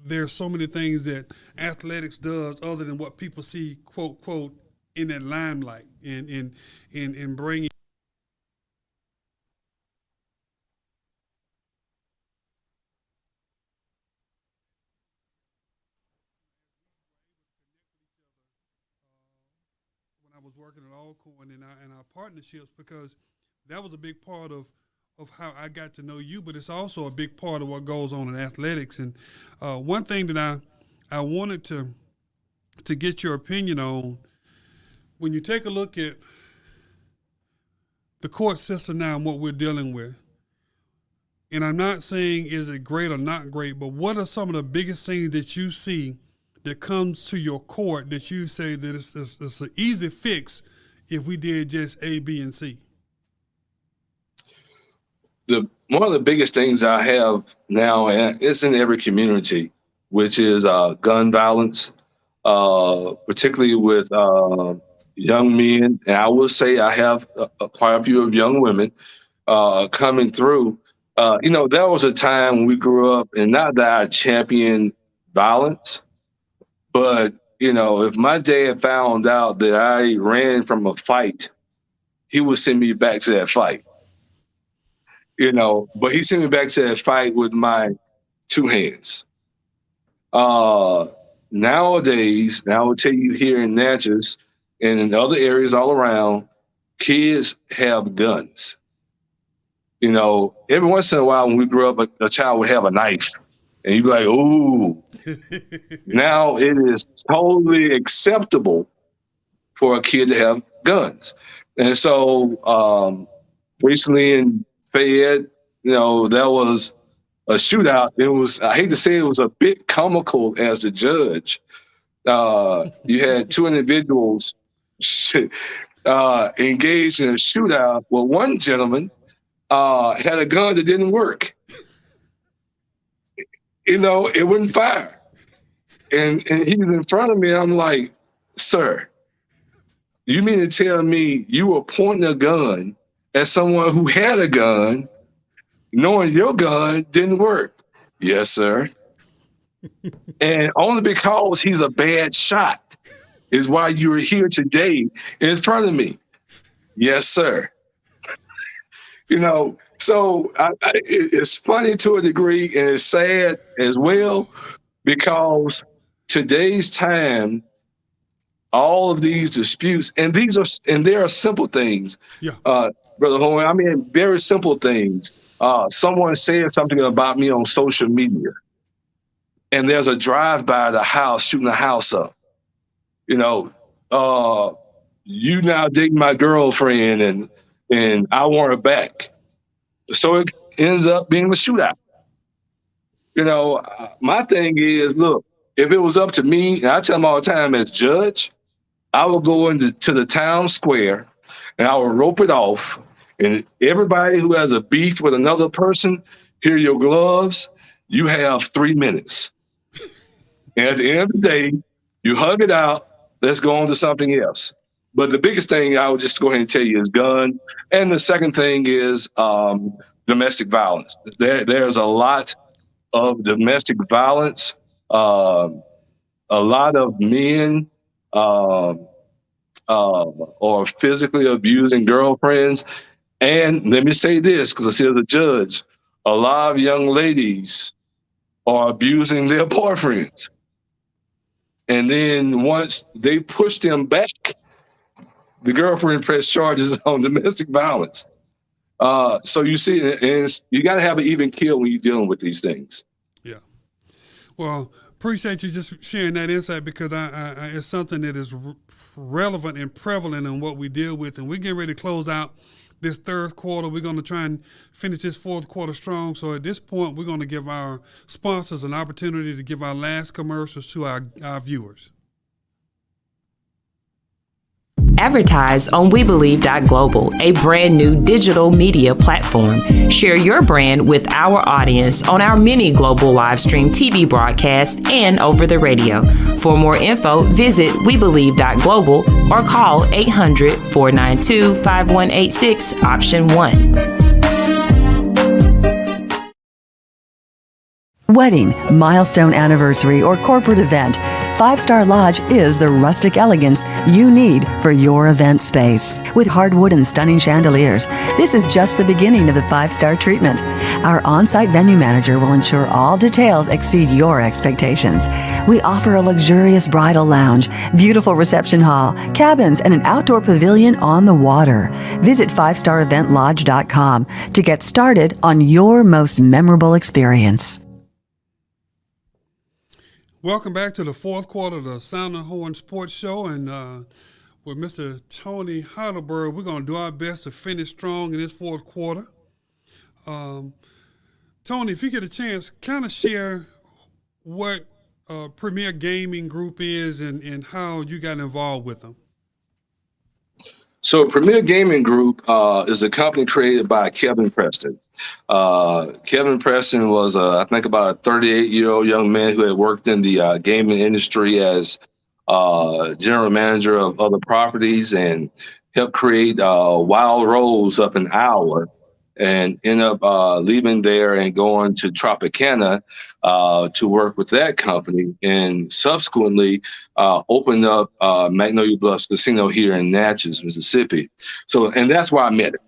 Speaker 1: there's so many things that athletics does other than what people see, quote, quote, in that limelight and bringing. When I was working at Alcorn and our partnerships, because that was a big part of how I got to know you, but it's also a big part of what goes on in athletics. And one thing that I wanted to get your opinion on, when you take a look at the court system now and what we're dealing with, and I'm not saying is it great or not great, but what are some of the biggest things that you see that comes to your court that you say that it's an easy fix if we did just A, B, and C?
Speaker 2: One of the biggest things I have now, and it's in every community, which is gun violence, particularly with young men. And I will say I have quite a few of young women coming through. There was a time when we grew up, and not that I champion violence, but, if my dad found out that I ran from a fight, he would send me back to that fight. But he sent me back to that fight with my 2 hands. Nowadays, and I will tell you here in Natchez and in other areas all around, kids have guns. Every once in a while when we grew up, a child would have a knife. And you'd be like, ooh. Now it is totally acceptable for a kid to have guns. And so recently in Fayette, there was a shootout. It was, I hate to say it was a bit comical as a judge. You had 2 individuals engaged in a shootout. Well, one gentleman had a gun that didn't work. It wouldn't fire. And he was in front of me. I'm like, sir, you mean to tell me you were pointing a gun at someone who had a gun, knowing your gun didn't work? Yes, sir. And only because he's a bad shot is why you're here today in front of me. Yes, sir. So it's funny to a degree, and it's sad as well, because today's time, all of these disputes, and there are simple things, Brother Horne. I mean, very simple things. Someone said something about me on social media, and there's a drive-by the house shooting the house up. you now dating my girlfriend and I want her back. So it ends up being a shootout. My thing is, look, if it was up to me, and I tell them all the time as judge, I would go into the town square and I would rope it off. And everybody who has a beef with another person, here are your gloves. You have 3 minutes. And at the end of the day, you hug it out. Let's go on to something else. But the biggest thing I would just go ahead and tell you is gun. And the second thing is domestic violence. There's a lot of domestic violence. A lot of men are physically abusing girlfriends. And let me say this, because I see as a judge, a lot of young ladies are abusing their boyfriends. And then once they push them back, the girlfriend press charges on domestic violence. So you see, you got to have an even keel when you're dealing with these things.
Speaker 1: Yeah. Well, appreciate you just sharing that insight, because it's something that is relevant and prevalent in what we deal with. And we're getting ready to close out this third quarter. We're going to try and finish this fourth quarter strong. So at this point, we're going to give our sponsors an opportunity to give our last commercials to our viewers.
Speaker 7: Advertise on WeBelieve.global, a brand new digital media platform. Share your brand with our audience on our many global live stream TV broadcasts and over the radio. For more info, visit WeBelieve.global or call 800-492-5186, option 1.
Speaker 3: Wedding, milestone anniversary, or corporate event, 5-Star Lodge is the rustic elegance you need for your event space. With hardwood and stunning chandeliers, this is just the beginning of the 5-star treatment. Our on-site venue manager will ensure all details exceed your expectations. We offer a luxurious bridal lounge, beautiful reception hall, cabins, and an outdoor pavilion on the water. Visit 5stareventlodge.com to get started on your most memorable experience.
Speaker 1: Welcome back to the fourth quarter of the Sound and Horn Sports Show, and with Mr. Terri Heidelberg, we're going to do our best to finish strong in this fourth quarter. Tony, if you get a chance, kind of share what Premier Gaming Group is and how you got involved with them.
Speaker 2: So Premier Gaming Group is a company created by Kevin Preston. Kevin Preston was, I think, about a 38-year-old young man who had worked in the gaming industry as general manager of other properties and helped create Wild Rose up in Iowa, and ended up leaving there and going to Tropicana to work with that company, and subsequently opened up Magnolia Bluffs Casino here in Natchez, Mississippi. So, and that's where I met him.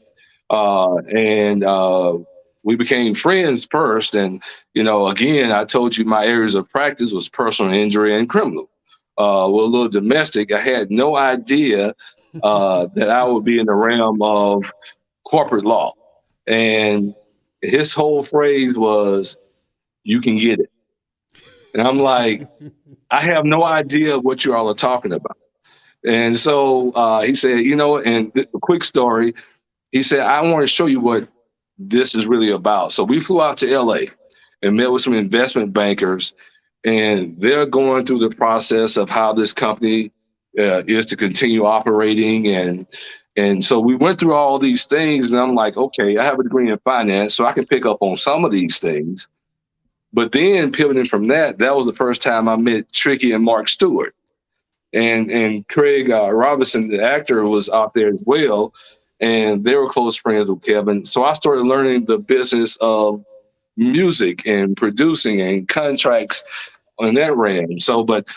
Speaker 2: We became friends first. And, again, I told you my areas of practice was personal injury and criminal. Well, a little domestic. I had no idea that I would be in the realm of corporate law. And his whole phrase was, "You can get it." And I'm like, I have no idea what you all are talking about. And so he said, and a quick story, he said, "I want to show you what this is really about." So we flew out to LA and met with some investment bankers, and they're going through the process of how this company is to continue operating. And so we went through all these things, and I'm like, okay, I have a degree in finance, so I can pick up on some of these things. But then pivoting from that was the first time I met Tricky and Mark Stewart. And Craig Robinson, the actor, was out there as well. And they were close friends with Kevin. So I started learning the business of music and producing and contracts on that realm. So, but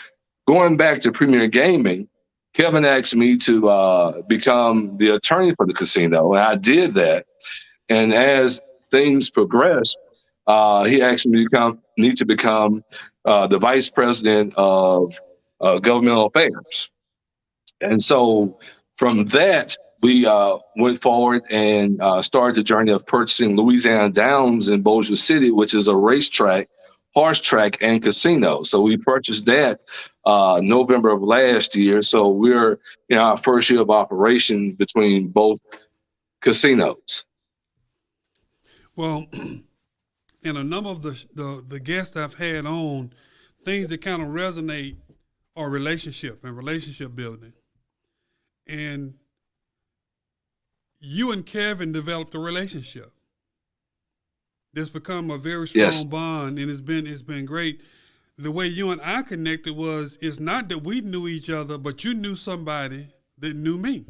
Speaker 2: going back to Premier Gaming, Kevin asked me to become the attorney for the casino, and I did that. And as things progressed, he asked me to become the vice president of governmental affairs. And so from that, we went forward and started the journey of purchasing Louisiana Downs in Bossier City, which is a racetrack horse track and casino. So we purchased that November of last year. So we're in our first year of operation between both casinos.
Speaker 1: Well, and a number of the guests I've had on, things that kind of resonate are relationship and relationship building. And you and Kevin developed a relationship. It's become a very strong bond, and it's been great. The way you and I connected it's not that we knew each other, but you knew somebody that knew me.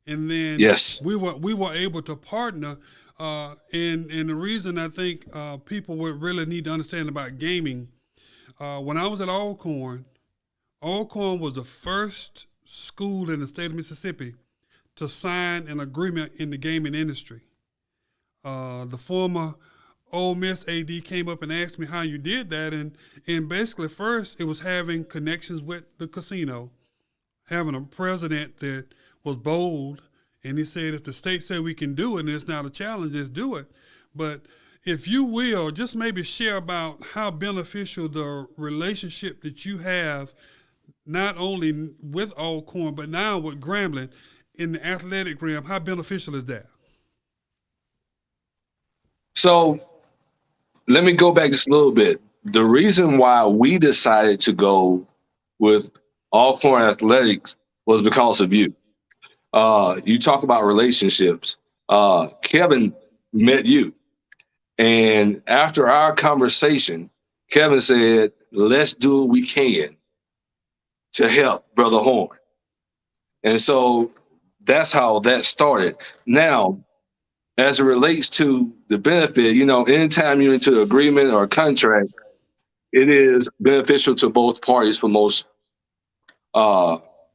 Speaker 1: And then we were able to partner. And the reason I think people would really need to understand about gaming, when I was at Alcorn was the first school in the state of Mississippi to sign an agreement in the gaming industry. The former Ole Miss AD came up and asked me how you did that, and basically first it was having connections with the casino, having a president that was bold, and he said if the state said we can do it and it's not a challenge, let's do it. But if you will, just maybe share about how beneficial the relationship that you have, not only with Alcorn, but now with Grambling in the athletic realm, how beneficial is that?
Speaker 2: So let me go back just a little bit. The reason why we decided to go with Alcorn Athletics was because of you. You talk about relationships. Kevin met you. And after our conversation, Kevin said, let's do what we can to help Brother Horne. And so that's how that started. Now, as it relates to the benefit, anytime you're into an agreement or a contract, it is beneficial to both parties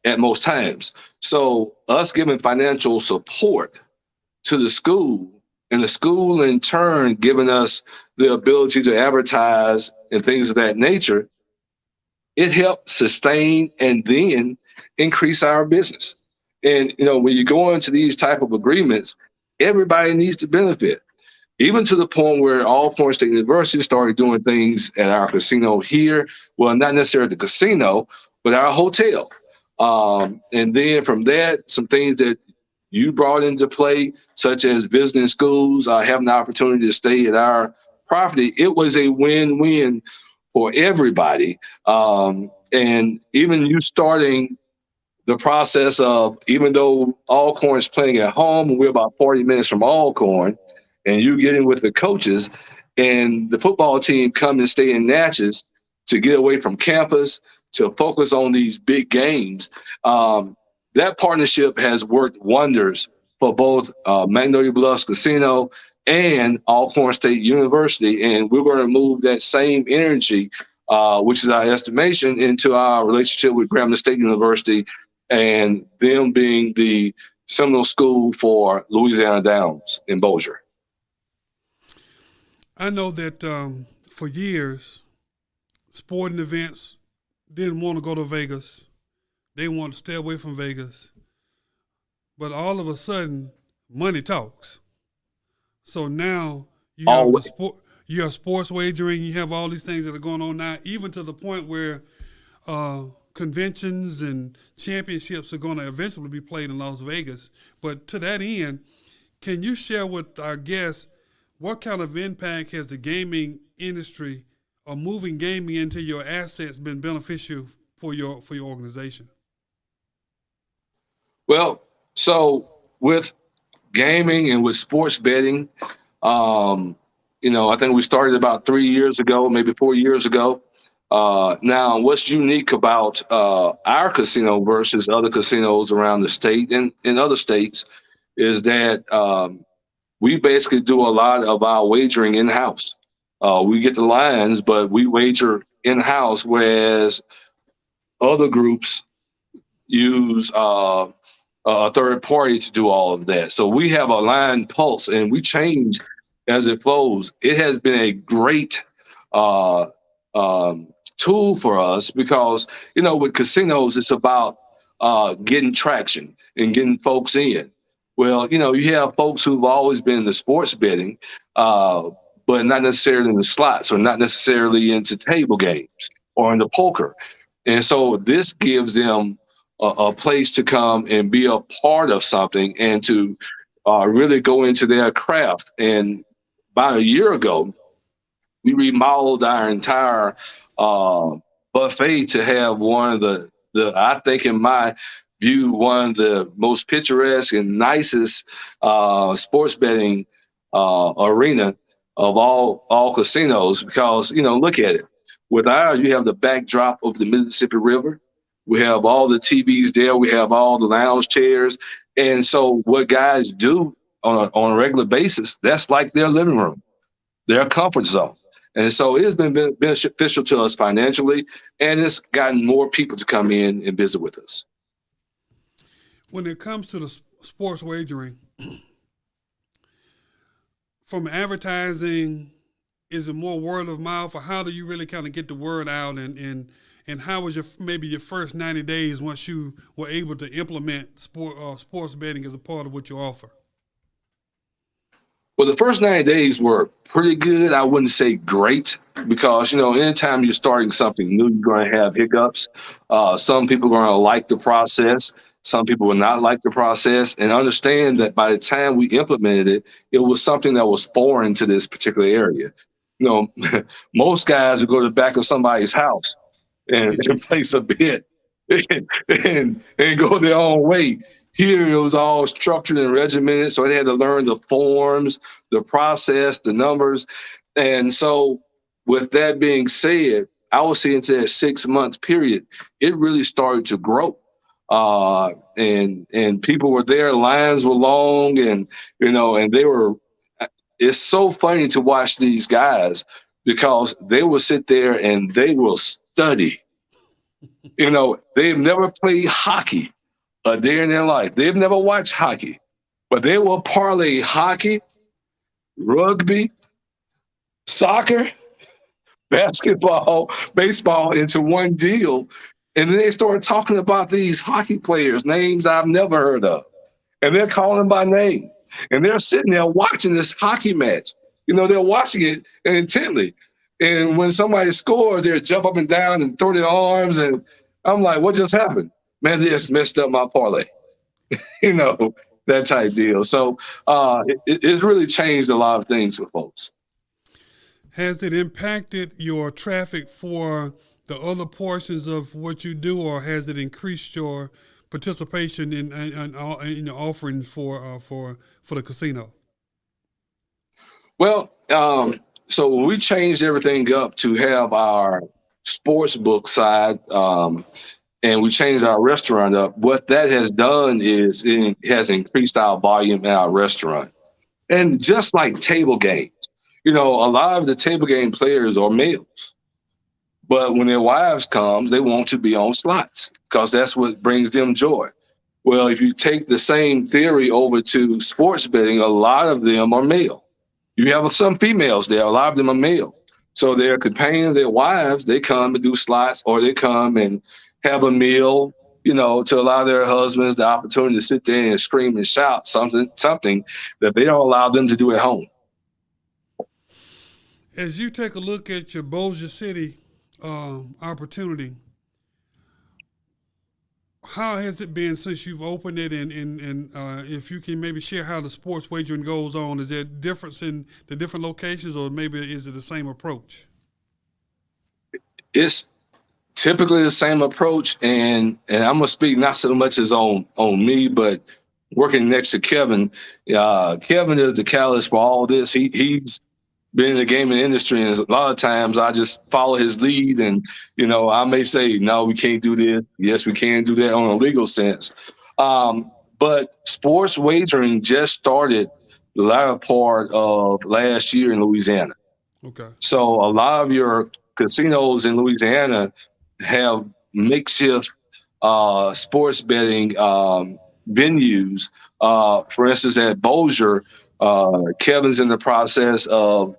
Speaker 2: at most times. So us giving financial support to the school, and the school in turn giving us the ability to advertise and things of that nature, it helped sustain and then increase our business. And, when you go into these type of agreements, everybody needs to benefit, even to the point where Alcorn State University started doing things at our casino here. Well, not necessarily the casino, but our hotel. And then from that, some things that you brought into play, such as visiting schools, having the opportunity to stay at our property. It was a win-win for everybody. And even you starting the process of, even though Alcorn is playing at home, and we're about 40 minutes from Alcorn, and you getting with the coaches, and the football team come and stay in Natchez to get away from campus, to focus on these big games. That partnership has worked wonders for both Magnolia Bluffs Casino and Alcorn State University. And we're going to move that same energy, which is our estimation, into our relationship with Grambling State University, and them being the seminal school for Louisiana Downs in Bossier.
Speaker 1: I know that for years, sporting events didn't want to go to Vegas. They wanted to stay away from Vegas. But all of a sudden, money talks. So now you have you have sports wagering, you have all these things that are going on now, even to the point where conventions and championships are going to eventually be played in Las Vegas. But to that end, can you share with our guests what kind of impact has the gaming industry or moving gaming into your assets been beneficial for your organization?
Speaker 2: Well, so with gaming and with sports betting, I think we started about 3 years ago, maybe 4 years ago. Now, what's unique about our casino versus other casinos around the state and in other states is that we basically do a lot of our wagering in-house. We get the lines, but we wager in-house, whereas other groups use a third party to do all of that. So we have a line pulse, and we change as it flows. It has been a great tool for us because, with casinos, it's about getting traction and getting folks in. Well, you have folks who've always been in the sports betting, but not necessarily in the slots or not necessarily into table games or into poker. And so this gives them a place to come and be a part of something and to really go into their craft. And about a year ago, we remodeled our entire buffet to have one of the I think in my view, one of the most picturesque and nicest sports betting arena of all casinos, because, look at it. With ours, you have the backdrop of the Mississippi River. We have all the TVs there. We have all the lounge chairs. And so what guys do on a regular basis, that's like their living room, their comfort zone. And so it has been beneficial to us financially, and it's gotten more people to come in and visit with us.
Speaker 1: When it comes to the sports wagering, from advertising, is it more word of mouth, or how do you really kind of get the word out? And how was your first 90 days once you were able to implement sports betting as a part of what you offer?
Speaker 2: Well, the first 90 days were pretty good. I wouldn't say great, because, anytime you're starting something new, you're going to have hiccups. Some people are going to like the process. Some people will not like the process, and understand that by the time we implemented it, it was something that was foreign to this particular area. Most guys would go to the back of somebody's house and place a bet and go their own way. Here, it was all structured and regimented, so they had to learn the forms, the process, the numbers. And so with that being said, I would say into that 6-month period, it really started to grow. And people were there, lines were long, and, and they were, it's so funny to watch these guys, because they will sit there and they will study. They've never played hockey a day in their life. They've never watched hockey, but they will parlay hockey, rugby, soccer, basketball, baseball into one deal. And then they started talking about these hockey players, names I've never heard of. And they're calling them by name. And they're sitting there watching this hockey match. They're watching it intently. And when somebody scores, they jump up and down and throw their arms. And I'm like, what just happened? Man, they just messed up my parlay. That type deal. So it's really changed a lot of things for folks.
Speaker 1: Has it impacted your traffic for the other portions of what you do, or has it increased your participation in your offerings for the casino?
Speaker 2: Well, so when we changed everything up to have our sports book side, and we changed our restaurant up, what that has done is it has increased our volume in our restaurant. And just like table games, a lot of the table game players are males. But when their wives come, they want to be on slots, because that's what brings them joy. Well, if you take the same theory over to sports betting, a lot of them are male. You have some females there, a lot of them are male. So their companions, their wives, they come and do slots, or they come and have a meal, to allow their husbands the opportunity to sit there and scream and shout something that they don't allow them to do at home.
Speaker 1: As you take a look at your Bossier City opportunity, how has it been since you've opened it, and if you can maybe share how the sports wagering goes on? Is there a difference in the different locations, or maybe is it the same approach?
Speaker 2: It's typically the same approach, and I'm gonna speak not so much as on me, but working next to Kevin. Kevin is the catalyst for all this. He's been in the gaming industry, and a lot of times I just follow his lead, and I may say, no, we can't do this. Yes, we can do that on a legal sense. But sports wagering just started the latter part of last year in Louisiana.
Speaker 1: Okay. So
Speaker 2: a lot of your casinos in Louisiana have makeshift sports betting venues. For instance, at Bossier, Kevin's in the process of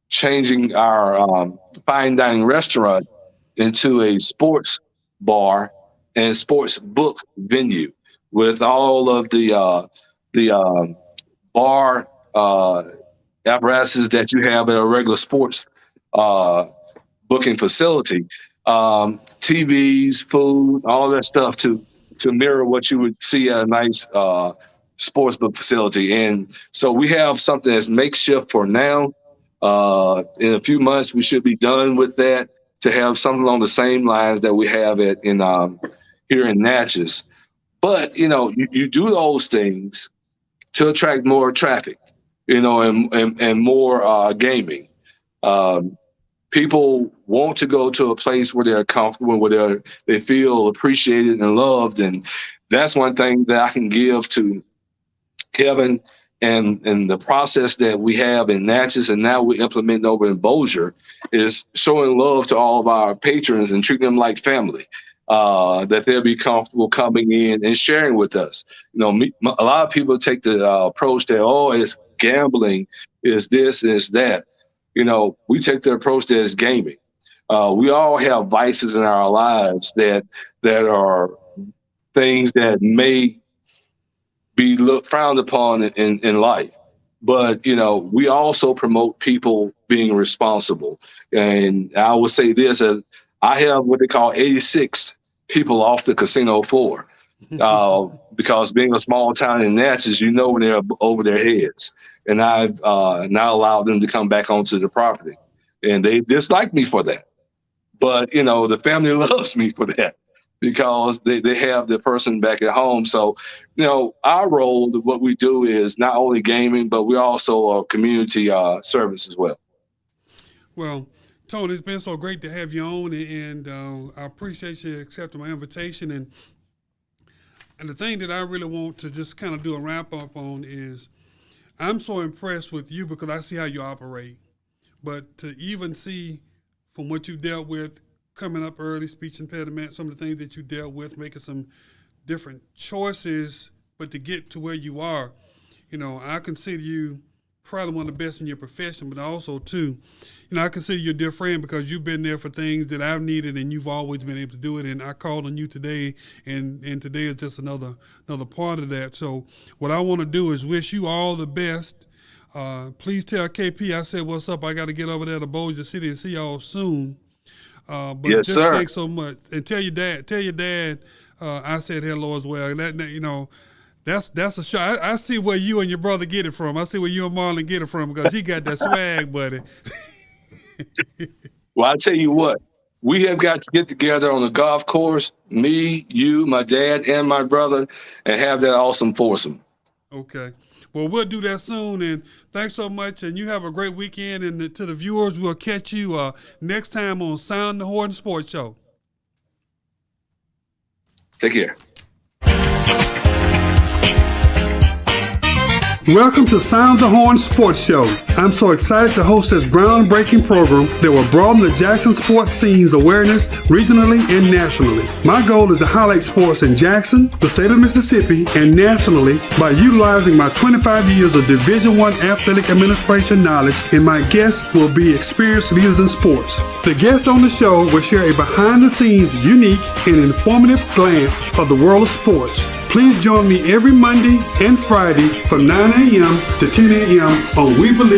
Speaker 2: changing our fine dining restaurant into a sports bar and sports book venue, with all of the bar apparatuses that you have at a regular sports booking facility, TVs, food, all that stuff to mirror what you would see at a nice sports book facility. And so we have something that's makeshift for now. In a few months, we should be done with that to have something along the same lines that we have here in Natchez. But, you do those things to attract more traffic, and more gaming. People want to go to a place where they're comfortable, where they feel appreciated and loved. And that's one thing that I can give to Kevin and the process that we have in Natchez and now we're implementing over in Bossier is showing love to all of our patrons and treating them like family, that they'll be comfortable coming in and sharing with us. A lot of people take the approach that, it's gambling, is this, is that. We take the approach that it's gaming. We all have vices in our lives that are things that may be frowned upon in life. But, we also promote people being responsible. And I will say this, as I have what they call 86 people off the casino floor, because being a small town in Natchez, when they're over their heads. And I've not allowed them to come back onto the property. And they dislike me for that. But, the family loves me for that, because they have the person back at home. So, our role, what we do is not only gaming, but we also are community service as well.
Speaker 1: Well, Tony, it's been so great to have you on, and I appreciate you accepting my invitation. And the thing that I really want to just kind of do a wrap up on is I'm so impressed with you because I see how you operate. But to even see from what you dealt with, coming up early, speech impediment, some of the things that you dealt with, making some different choices, but to get to where you are, I consider you probably one of the best in your profession, but also too, I consider you a dear friend because you've been there for things that I've needed and you've always been able to do it. And I called on you today, and today is just another part of that. So what I want to do is wish you all the best. Please tell KP I said what's up. I got to get over there to Bossier City and see y'all soon. But
Speaker 2: yes,
Speaker 1: just
Speaker 2: sir.
Speaker 1: Thanks so much. And tell your dad I said hello as well. That's a shot. I see where you and your brother get it from. I see where you and Marlon get it from because he got that swag, buddy.
Speaker 2: Well, I tell you what, we have got to get together on the golf course, me, you, my dad, and my brother, and have that awesome foursome.
Speaker 1: Okay. Well, we'll do that soon, and thanks so much, and you have a great weekend, and to the viewers, we'll catch you next time on Sound the Horne Sports Show.
Speaker 2: Take care.
Speaker 1: Welcome to Sound the Horne Sports Show. I'm so excited to host this groundbreaking program that will broaden the Jackson sports scene's awareness regionally and nationally. My goal is to highlight sports in Jackson, the state of Mississippi, and nationally by utilizing my 25 years of Division I athletic administration knowledge, and my guests will be experienced leaders in sports. The guests on the show will share a behind-the-scenes, unique, and informative glance of the world of sports. Please join me every Monday and Friday from 9 a.m. to 10 a.m. on We Believe